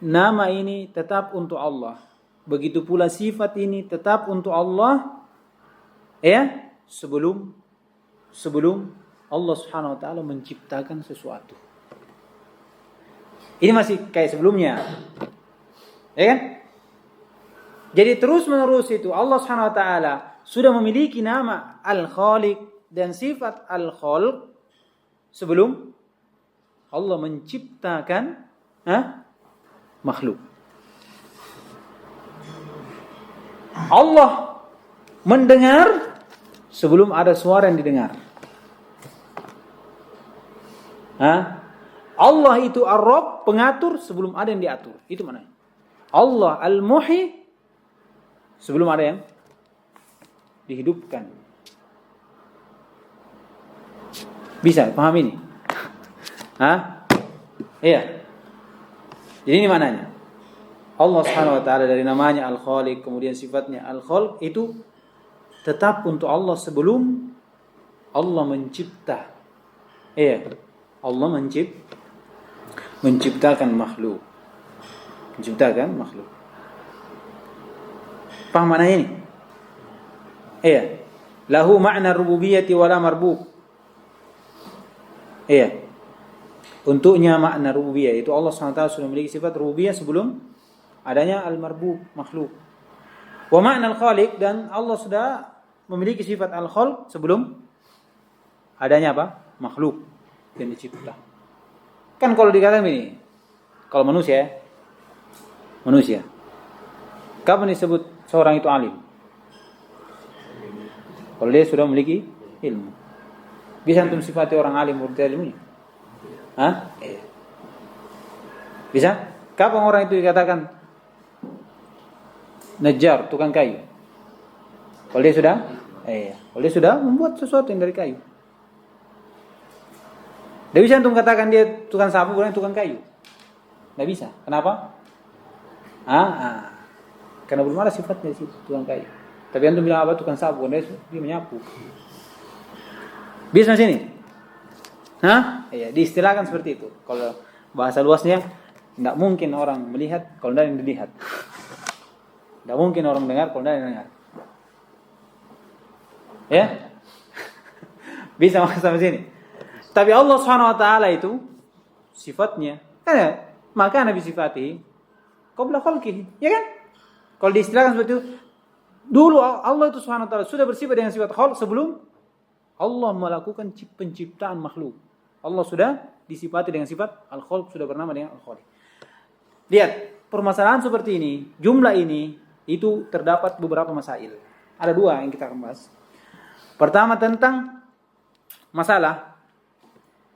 nama ini tetap untuk Allah. Begitu pula sifat ini tetap untuk Allah. Ya, sebelum Allah Subhanahu wa taala menciptakan sesuatu. Ini masih kayak sebelumnya. Ya kan? Jadi terus-menerus itu Allah Subhanahu wa taala sudah memiliki nama Al-Khaliq dan sifat Al-Khalq sebelum Allah menciptakan makhluk. Allah mendengar sebelum ada suara yang didengar. Allah itu Ar-Rabb, pengatur sebelum ada yang diatur. Itu maknanya. Allah Al-Muhyi sebelum ada yang dihidupkan. Bisa paham ini? Iya. Jadi ini maknanya. Allah Subhanahu wa taala dari namanya Al-Khaliq, kemudian sifatnya Al-Khalq itu tetap untuk Allah sebelum Allah mencipta. Iya. Allah menciptakan makhluk. Menciptakan makhluk. Paham maknanya ini? Iya. Lahu ma'na rububiyyati wala marbub. Iya. Untuknya makna rububiyah itu Allah SWT sudah memiliki sifat rububiyah sebelum adanya al-marbub, makhluk. Wa ma'na al-khaliq, dan Allah sudah memiliki sifat al-khalq sebelum adanya apa? Makhluk yang dicipta. Kan kalau dikatakan ini, kalau manusia kapan disebut seorang itu alim? Kalau dia sudah memiliki ilmu. Bisa antum sifati orang alim menurut ilmunya? Bisa? Kapan orang itu dikatakan najjar, tukang kayu? Kalau dia sudah membuat sesuatu yang dari kayu. Tidak bisa antum katakan dia tukang sapu, bukan tukang kayu. Tidak bisa. Kenapa? Karena belum ada sifatnya di situ tukang kayu. Tapi antum bilang apa tukang sapu, dia menyapu. Bisa sini? Iya, diistilahkan seperti itu. Kalau bahasa luasnya, tidak mungkin orang melihat kalau tidak yang dilihat. Tidak mungkin orang dengar kalau tidak yang dengar. Ya? Bisa masuk sampai sini. Tapi Allah Subhanahu wa taala itu sifatnya, maka Nabi sifati qabla khalqihi, ya kan? Kalau diistilahkan seperti itu, dulu Allah itu Subhanahu wa taala sudah bersifat dengan sifat khalq sebelum Allah melakukan penciptaan makhluk. Allah sudah disifati dengan sifat al-khalq, sudah bernama dengan al-khaliq. Lihat, permasalahan seperti ini, jumlah ini itu terdapat beberapa masail. Ada dua yang kita akan bahas. Pertama tentang masalah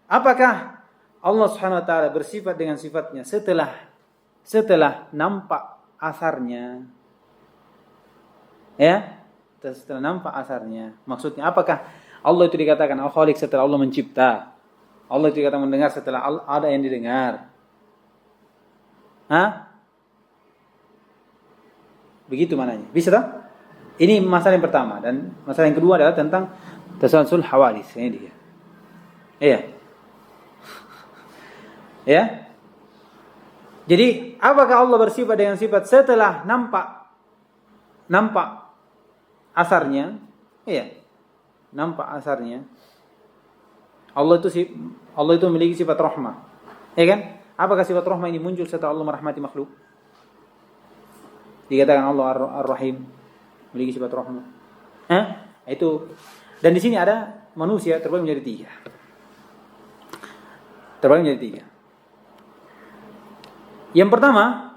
apakah Allah Subhanahu wa taala bersifat dengan sifatnya setelah nampak asarnya. Ya? Setelah nampak asarnya. Maksudnya apakah Allah itu dikatakan al-khaliq setelah Allah mencipta? Allah itu dikatakan mendengar setelah ada yang didengar. Begitu mananya. Bisa tak? Ini masalah yang pertama. Dan masalah yang kedua adalah tentang tasalsul hawadits. Ini dia. Iya. Ya. Jadi, apakah Allah bersifat dengan sifat setelah nampak asarnya? Iya. Nampak asarnya. Allah itu memiliki sifat rahmah. Ya kan? Apakah sifat rahmah ini muncul setelah Allah merahmati makhluk? Dikatakan Allah Ar-Rahim memiliki sifat rahmah. Itu. Dan di sini ada manusia terbagi menjadi tiga. Yang pertama,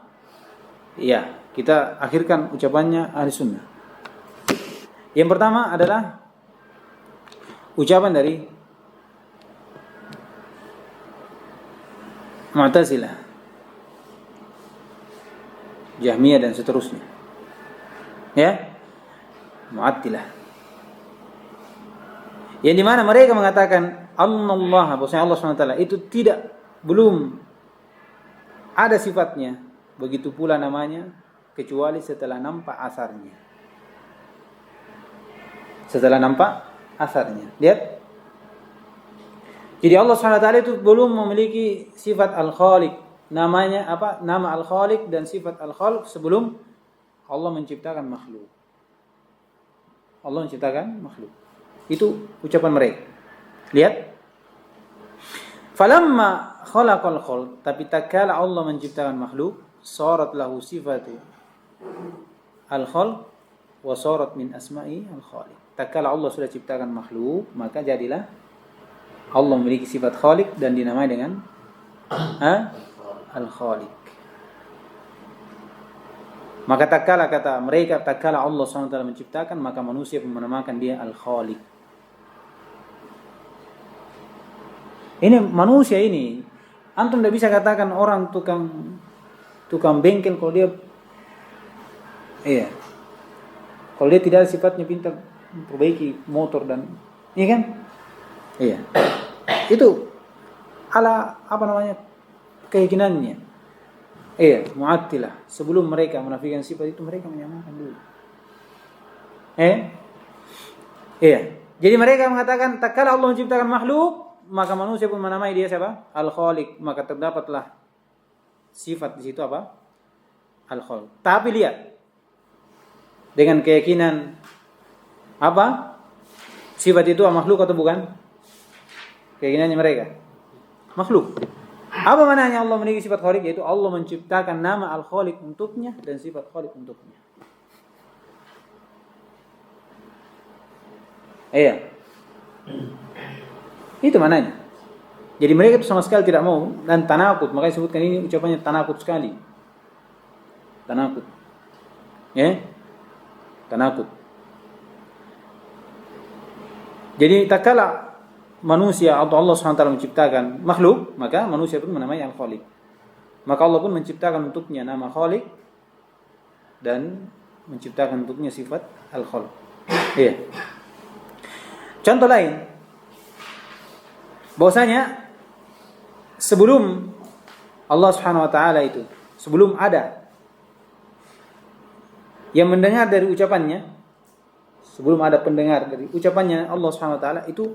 ya, kita akhirkan ucapannya ahli sunnah. Yang pertama adalah ucapan dari Mu'tazilah, Jahmiyah dan seterusnya. Ya, Mu'attilah. Yang dimana mereka mengatakan Allah, bahwasanya Allah SWT itu belum ada sifatnya, begitu pula namanya, kecuali setelah nampak asarnya. Lihat. Jadi Allah SWT itu belum memiliki sifat al-khaliq. Namanya apa? Nama al-khaliq dan sifat al-khalq sebelum Allah menciptakan makhluk. Itu ucapan mereka. Lihat. Falamma khalaqal khalq, tapi tatkala Allah menciptakan makhluk, sarat lahu sifatu al-khalq wa sarat min asma'i al-khaliq. Tatkala Allah sudah ciptakan makhluk, maka jadilah Allah memiliki sifat khaliq dan dinamai dengan al-khaliq. Maka tatkala Allah SWT menciptakan, maka manusia pun menamakan dia al-khaliq. Ini manusia ini, antum tidak bisa katakan orang tukang bengkel kalau dia kalau dia tidak ada sifatnya pintar memperbaiki motor dan kan? Itu ala keyakinannya. Mu'attilah. Sebelum mereka menafikan sifat itu, mereka menyamakan dulu. Jadi mereka mengatakan tatkala Allah menciptakan makhluk, maka manusia pun menamai dia siapa? Al-Khaliq. Maka terdapatlah sifat di situ apa? Al-Khaliq. Tapi lihat, dengan keyakinan apa? Sifat itu makhluk atau bukan? Keyakinannya mereka makhluk. Apa maknanya Allah memiliki sifat khaliq? Yaitu Allah menciptakan nama al-khaliq untuknya dan sifat khaliq untuknya. Itu maknanya. Jadi mereka itu sama sekali tidak mau dan tanakut. Makanya sebutkan ini ucapannya tanakut sekali. Tanakut. Tanakut. Jadi tatkala manusia atau Allah SWT menciptakan makhluk, maka manusia pun menamai al-khaliq. Maka Allah pun menciptakan untuknya nama khaliq dan menciptakan untuknya sifat al-khaliq. Contoh lain, bahwasanya sebelum Allah Subhanahu wa taala itu, sebelum ada yang mendengar dari ucapannya, sebelum ada pendengar dari ucapannya Allah Subhanahu wa taala itu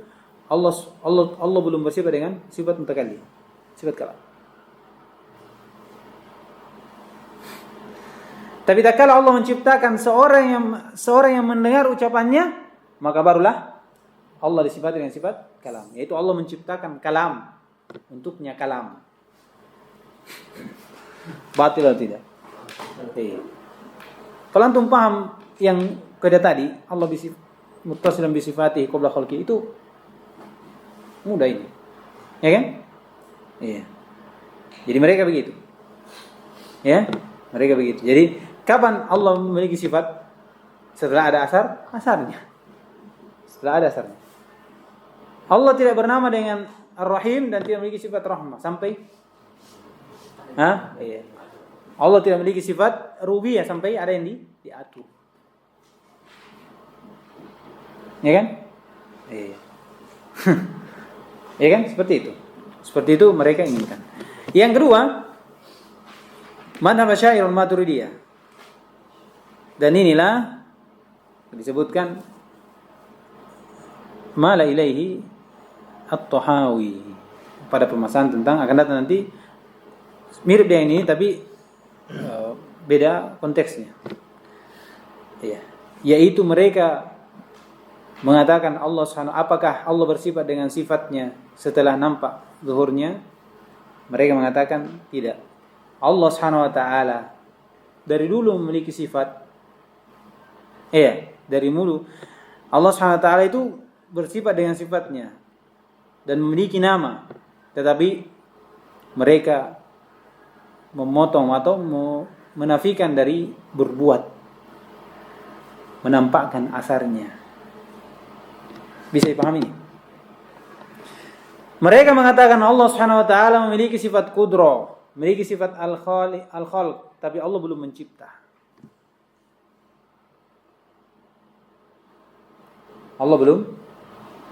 Allah belum bersifat dengan sifat mutakallim, sifat kalam. Tapi tak kala Allah menciptakan seorang yang mendengar ucapannya, maka barulah Allah disifati dengan sifat kalam, yaitu Allah menciptakan kalam, untuknya kalam. Batil atau tidak? Kalau antum paham yang keda tadi, Allah muttasilan bi sifatihi qabla khalqi, itu mudah ini. Ya kan? Iya. Jadi mereka begitu. Ya, mereka begitu. Jadi kapan Allah memiliki sifat? Setelah ada asarnya. Setelah ada asarnya. Allah tidak bernama dengan Ar-Rahim dan tidak memiliki sifat rahmah sampai iya. Allah tidak memiliki sifat rububiyah sampai ada yang diatur. Ya kan? Iya. Ya kan? Seperti itu. Seperti itu mereka inginkan. Yang kedua, madhab Asy'ariyah Maturidiyah. Dan inilah disebutkan mala ilaihi at-Tahawi pada pembahasan tentang akan datang nanti mirip dengan ini tapi beda konteksnya. Ya, yaitu mereka mengatakan Allah Subhanahu, apakah Allah bersifat dengan sifatnya setelah nampak zuhurnya? Mereka mengatakan tidak. Allah Subhanahu wa taala dari dulu memiliki sifat. Dari dulu Allah Subhanahu wa taala itu bersifat dengan sifatnya dan memiliki nama. Tetapi mereka memotong atau menafikan dari berbuat, menampakkan asarnya. Bisa dipahami? Mereka mengatakan Allah Subhanahu wa taala memiliki sifat qudrah, memiliki sifat al-khalq, tapi Allah belum mencipta. Allah belum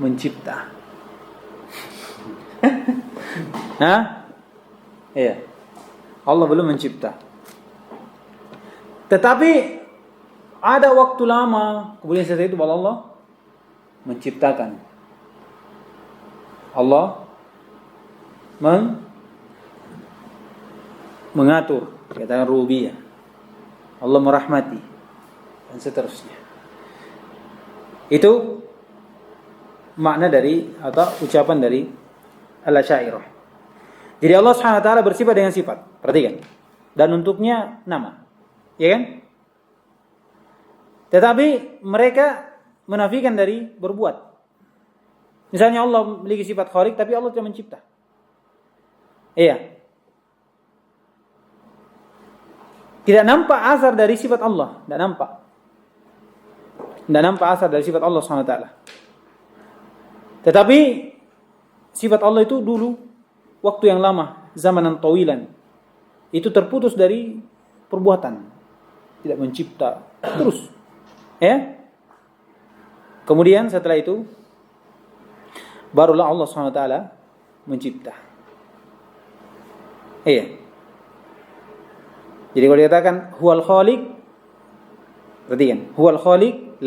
mencipta. Iya. Allah belum mencipta. Tetapi ada waktu lama kemudian setelah itu Allah menciptakan. Allah mengatur, katakan rububiyah. Allah merahmati dan seterusnya. Itu makna dari atau ucapan dari Al-Asy'ariyah. Jadi Allah Subhanahu wa taala bersifat dengan sifat. Perhatikan. Dan untuknya nama. Ya kan? Tetapi mereka menafikan dari berbuat. Misalnya Allah memiliki sifat khaliq tapi Allah tidak mencipta. Iya. Tidak nampak asar dari sifat Allah, tidak nampak. Tidak nampak asar dari sifat Allah SWT. Tetapi sifat Allah itu dulu waktu yang lama, zamanan tawilan, itu terputus dari perbuatan, tidak mencipta terus. Ya. Kemudian setelah itu barulah Allah SWT mencipta. Iya. Jadi kalau dikatakan huwal khaliq, perhatikan, huwal khaliq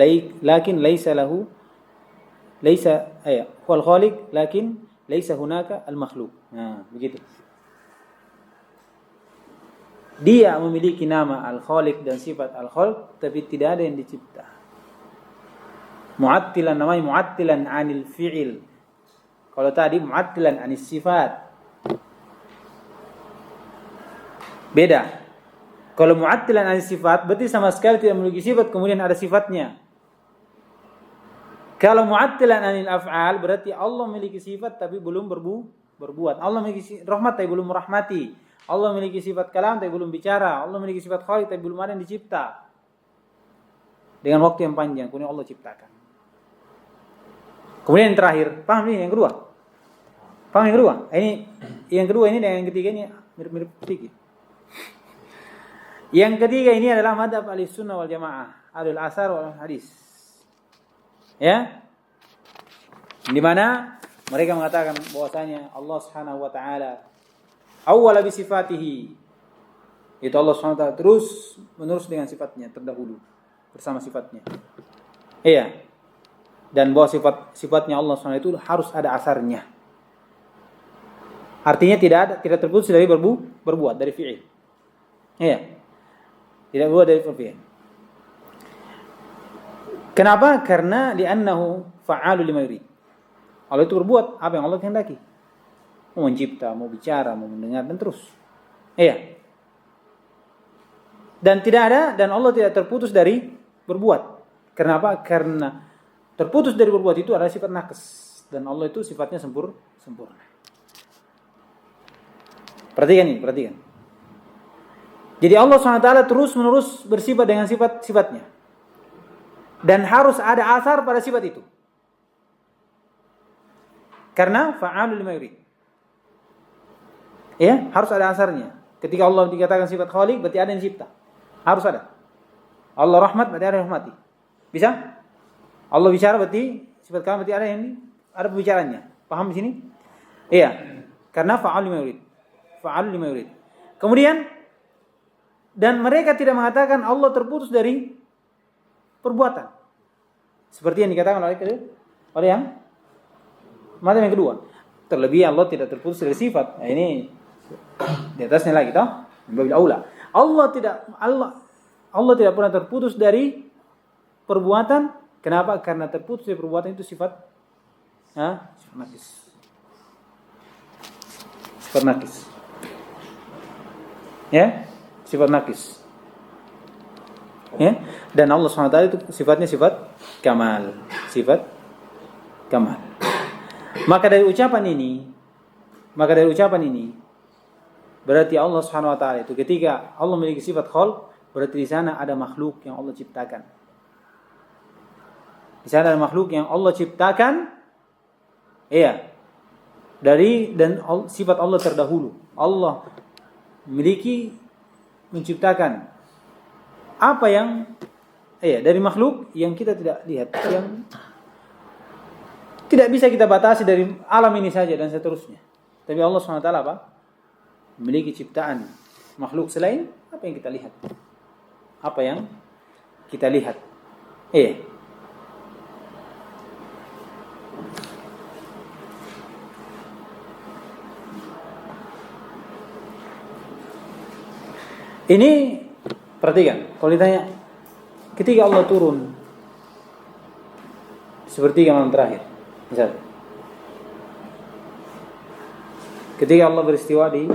lakin laisa lahu huwal khaliq lakin laisa hunaka al makhluk. Nah, begitu. Dia memiliki nama al-khaliq dan sifat al-khalq tapi tidak ada yang dicipta. Mu'attilan, namanya mu'attilan anil fi'il. Kalau tadi mu'attilan anis sifat. Beda. Kalau mu'attilan anis sifat berarti sama sekali tidak memiliki sifat kemudian ada sifatnya. Kalau mu'attilan anil af'al berarti Allah memiliki sifat tapi belum berbuat. Allah memiliki rahmat tapi belum merahmati. Allah memiliki sifat kalam tapi belum bicara. Allah memiliki sifat khaliq tapi belum ada yang dicipta. Dengan waktu yang panjang kemudian Allah ciptakan. Kemudian yang terakhir, paham ini yang kedua? Paham yang kedua? Ini yang kedua ini dan yang ketiga ini mirip-mirip sedikit. Yang ketiga ini adalah madhab Ahlussunnah wal Jamaah, Ahlul Asar wal Hadis. Ya. Di mana mereka mengatakan bahwasanya Allah Subhanahu wa taala awwala bi sifatihi Itu Allah SWT terus menerus dengan sifatnya terdahulu bersama sifatnya. Iya. Dan bahwa sifatnya Allah SWT itu harus ada asarnya. Artinya tidak terputus dari berbuat dari fi'il. Iya. Tidak berbuat dari fi'il. Kenapa? Karena li'annahu fa'alu lima yurid. Allah itu berbuat apa yang Allah kehendaki. Mau mencipta, mau bicara, mau mendengar dan terus. Iya. Dan Allah tidak terputus dari berbuat. Kenapa? Karena terputus dari berbuat itu adalah sifat naqs dan Allah itu sifatnya sempurna. Perhatikan. Jadi Allah SWT terus-menerus bersifat dengan sifat-sifatnya. Dan harus ada asar pada sifat itu. Karena fa'alu lima yurid. Ya, harus ada asarnya. Ketika Allah dikatakan sifat khaliq, berarti ada yang cipta. Harus ada. Allah rahmat, berarti ada yang rahmati. Bisa? Allah bicara, berarti sifat kalam, berarti ada pembicaraannya. Paham di sini? Iya. Karena fa'alu lima yurid. Kemudian, dan mereka tidak mengatakan Allah terputus dari perbuatan. Seperti yang dikatakan oleh yang macam yang kedua. Terlebih Allah tidak terputus dari sifat. Nah, ini di atasnya lagi toh. Babil aula. Allah tidak pernah terputus dari perbuatan. Kenapa? Karena terputus dari perbuatan itu sifat nakis. Sifat nakis. Ya, sifat nakis. Ya, dan Allah SWT itu sifatnya sifat kamal. Sifat kamal. Maka dari ucapan ini berarti Allah Subhanahu wa taala itu ketika Allah memiliki sifat khalq, berarti di sana ada makhluk yang Allah ciptakan. Di sana ada makhluk yang Allah ciptakan. Iya. Dan sifat Allah terdahulu. Allah menciptakan apa yang dari makhluk yang kita tidak lihat, yang tidak bisa kita batasi dari alam ini saja dan seterusnya. Tapi Allah SWT apa? Memiliki ciptaan makhluk selain apa yang kita lihat. Apa yang kita lihat. Ini perhatikan. Kalau ditanya ketika Allah turun seperti malam terakhir. Misal, ketika Allah beristiwa di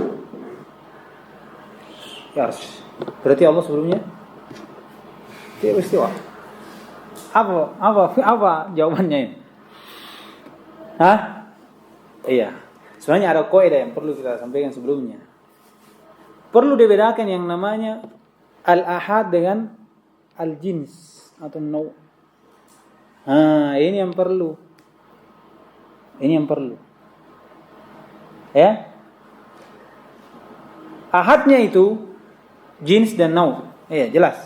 Arsy, berarti Allah sebelumnya tidak beristiwa. Apa jawabannya ini? Iya. Sebenarnya ada kaidah yang perlu kita sampaikan sebelumnya. Perlu dibedakan yang namanya al-ahad dengan al-jins atau naw'. Ini yang perlu. Ya. Ahadnya itu jins dan naw'. Jelas.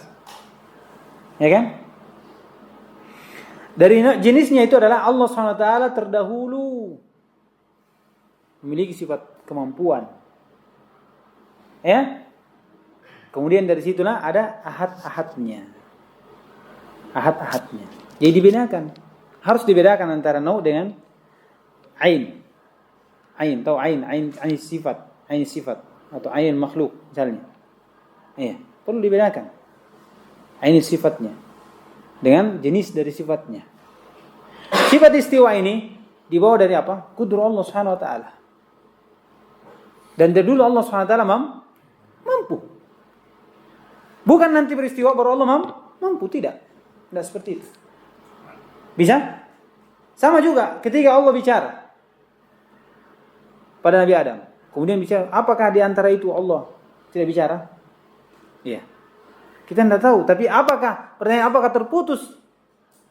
Ya kan? Dari jenisnya itu adalah Allah SWT terdahulu memiliki sifat kemampuan. Ya. Kemudian dari situlah ada ahad-ahadnya. Jadi dibedakan. Harus dibedakan antara naw' dengan ain. Tahu ain sifat atau ain makhluk misalnya. Perlu dibedakan. Ain sifatnya dengan jenis dari sifatnya. Sifat istiwa ini dibawa dari apa? Qudrah Allah Subhanahu wa taala. Dan dari dulu Allah Subhanahu wa taala mampu. Bukan nanti beristiwa baru Allah mampu, tidak seperti itu. Bisa? Sama juga ketika Allah bicara pada Nabi Adam. Kemudian bicara, apakah di antara itu Allah tidak bicara? Iya. Kita tidak tahu, tapi apakah terputus?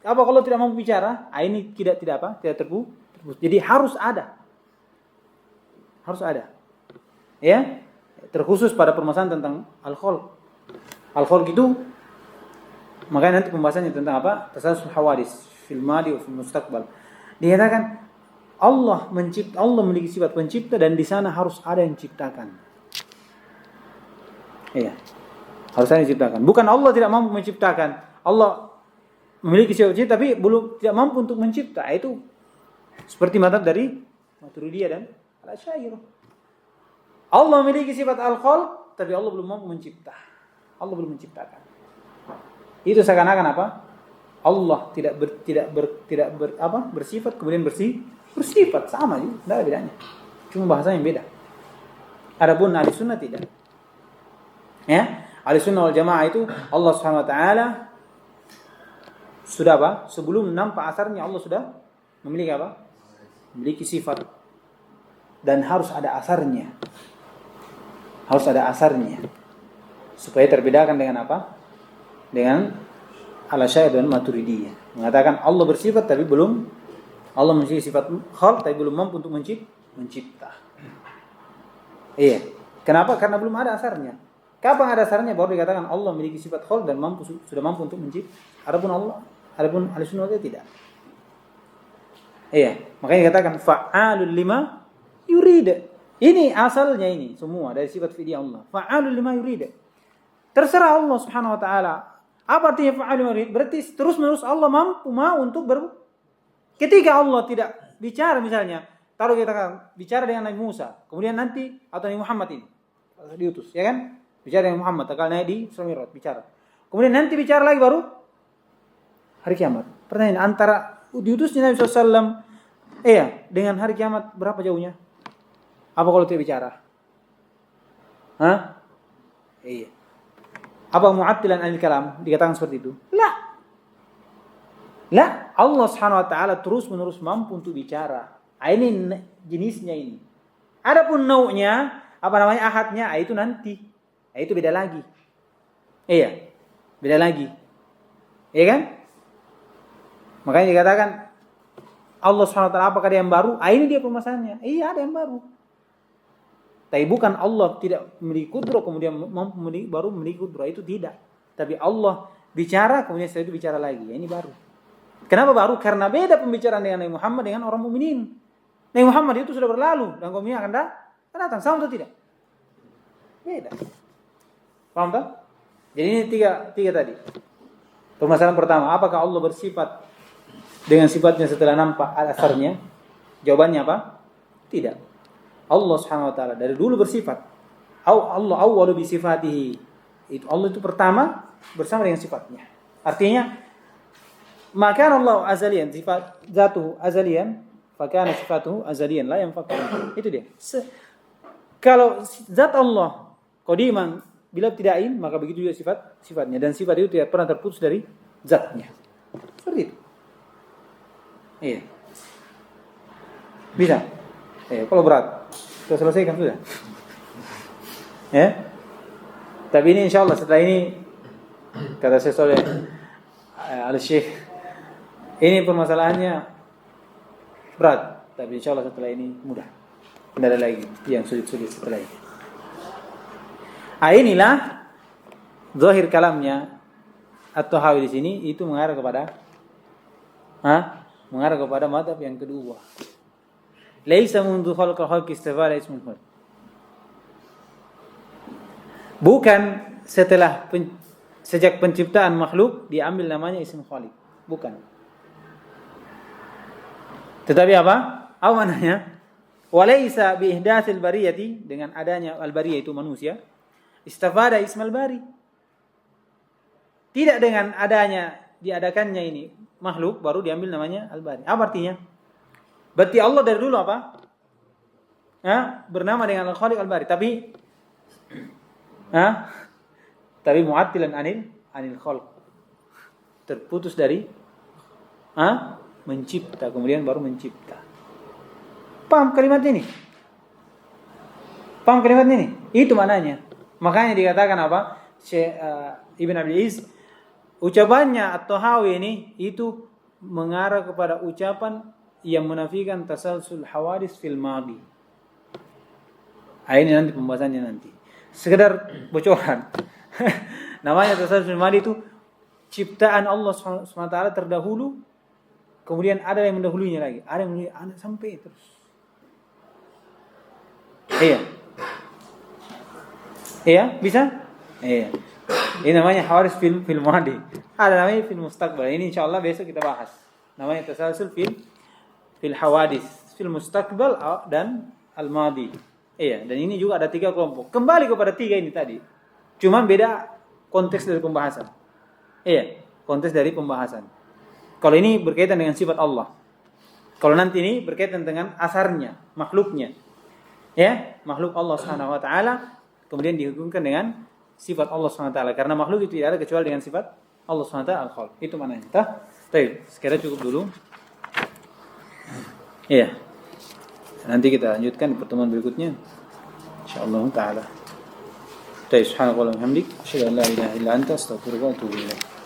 Apa kalau tidak mampu bicara? Ini tidak terputus. Jadi harus ada. Ya. Terkhusus pada permasalahan tentang al-khalq. Al-khalq itu makanya nanti pembahasannya tentang apa? Tasalsul hawadits fil madi wa fil mustaqbal. Dikatakan Allah memiliki sifat pencipta dan di sana harus ada yang ciptakan. Iya. Harus ada yang diciptakan. Bukan Allah tidak mampu menciptakan. Allah memiliki sifat cipta tapi belum tidak mampu untuk mencipta. Itu seperti mazhab dari Maturidiyah dan Al-Asy'ariyah. Allah memiliki sifat al-khalq tapi Allah belum mampu mencipta. Allah belum menciptakan. Itu seakan-akan apa? Allah bersifat kemudian bersifat sama juga, tidak ada bedanya. Cuma bahasa yang beda. Adapun ahli sunnah tidak. Ya, ahli sunnah wal jamaah itu Allah Subhanahu wa taala sudah apa? Sebelum nampak asarnya Allah sudah memiliki apa? Memiliki sifat dan harus ada asarnya. Harus ada asarnya. Supaya terbedakan dengan apa? Dengan Al-Asy'ariyah dan Maturidiyah. Mengatakan Allah bersifat tapi belum, Allah memiliki sifat khalq tapi belum mampu untuk mencipta. Iya. Kenapa? Karena belum ada asarnya. Kapan ada asarnya baru dikatakan Allah memiliki sifat khalq dan sudah mampu untuk mencipta. Adapun Ahlussunnah tidak. Iya, makanya dikatakan fa'alul lima yurid. Ini asalnya ini semua dari sifat fi'liyah Allah. Fa'alul lima yurid. Terserah Allah Subhanahu wa taala. Apa artinya fa'alul lima yurid? Berarti terus-menerus Allah mampu untuk ketika Allah tidak bicara misalnya, taruh kita bicara dengan Nabi Musa, kemudian nanti atau Nabi Muhammad ini diutus, ya kan? Bicara dengan Muhammad, takal naik di Isra Mi'raj bicara. Kemudian nanti bicara lagi baru hari kiamat. Pertanyaan antara diutusnya Nabi SAW, dengan hari kiamat berapa jauhnya? Apa kalau tidak bicara? Hah? Iya. Apa mu'attilan anil kalam dikatakan seperti itu? La, Allah Subhanahu wa taala terus-menerus mampu untuk bicara. Ini jenisnya ini. Adapun nau'nya, ahadnya, itu nanti. Itu beda lagi. Iya. Beda lagi. Iya kan? Makanya dikatakan Allah Subhanahu wa taala apakah ada yang baru? Ini dia permasalahannya. Iya, ada yang baru. Tapi bukan Allah tidak memiliki kudrah kemudian baru memiliki kudrah, itu tidak. Tapi Allah bicara kemudian setelah itu bicara lagi. Ini baru. Kenapa baru? Karena beda pembicaraan dengan Nabi Muhammad dengan orang mukminin. Nabi Muhammad itu sudah berlalu dan kaum ini akan datang. Sama atau tidak? Beda. Paham tak? Jadi ini tiga tadi. Permasalahan pertama, apakah Allah bersifat dengan sifatnya setelah nampak asarnya? Jawabannya apa? Tidak. Allah Subhanahu wa taala dari dulu bersifat. Allah awwalu bi sifatihi. Itu Allah itu pertama bersama dengan sifatnya. Artinya maka Allah azalian, sifat zatuhu azalian, fakana sifatuhu azalian, la yanfaqu. Itu dia. Kalau zat Allah qadiman bila tidakin, maka begitu juga sifatnya, dan sifat itu tidak pernah terputus dari zatnya. Seperti itu. Iya. Bisa. Kalau berat, kita selesaikan sudah. Ya. Tapi ini insyaallah setelah ini kata saya soleh al-Syekh, ini permasalahannya berat, tapi insyaallah setelah ini mudah. Tidak ada lagi yang sulit-sulit setelah ini. Inilah zahir kalamnya At-Tahawi di sini, itu mengarah kepada mazhab yang kedua. Laisa mundu khalqal khalqi istifala ismul khalq. Bukan sejak penciptaan makhluk diambil namanya isim khaliq. Bukan. Tetapi apa? Apa maknanya? Walaysa bi ihdatsil bariyati, dengan adanya al-bariyah itu manusia, istafada ismal bari. Tidak dengan diadakannya ini makhluk baru diambil namanya al-bari. Apa artinya? Berarti Allah dari dulu apa? Bernama dengan al-khaliq al-bari, tapi mu'attilan anil khalq. Terputus dari mencipta, kemudian baru mencipta. Paham kalimat ini? Itu maknanya. Makanya dikatakan apa? Ibn Abi Iz, ucapannya At-Tahawi ini itu mengarah kepada ucapan yang menafikan tasalsul hawadis fil madi. Ini nanti pembahasannya nanti. Sekedar bocoran. Namanya tasalsul fil madi itu ciptaan Allah SWT terdahulu, kemudian ada yang mendahulunya lagi, ada yang mendahulunya sampai terus. Iya, bisa? Iya. Ini namanya hawadis fil madi. Ada namanya fil mustaqbal. Ini insyaallah besok kita bahas. Namanya tasalsul fil hawadis, fil mustaqbal dan al madi. Iya, dan ini juga ada 3 kelompok. Kembali kepada 3 ini tadi. Cuman beda konteks dari pembahasan. Iya, konteks dari pembahasan. Kalau ini berkaitan dengan sifat Allah. Kalau nanti ini berkaitan dengan asarnya, makhluknya. Ya, makhluk Allah Subhanahu wa taala kemudian dihubungkan dengan sifat Allah Subhanahu wa taala karena makhluk itu tidak ada kecuali dengan sifat Allah Subhanahu wa taala al-khalq. Itu maknanya. Baik, sekarang cukup dulu. Iya. Nanti kita lanjutkan di pertemuan berikutnya. Insyaallah taala. Subhanallah wa bihamdik, asyhadu an la ilaha illa anta, astaghfiruka wa atubu ilaik.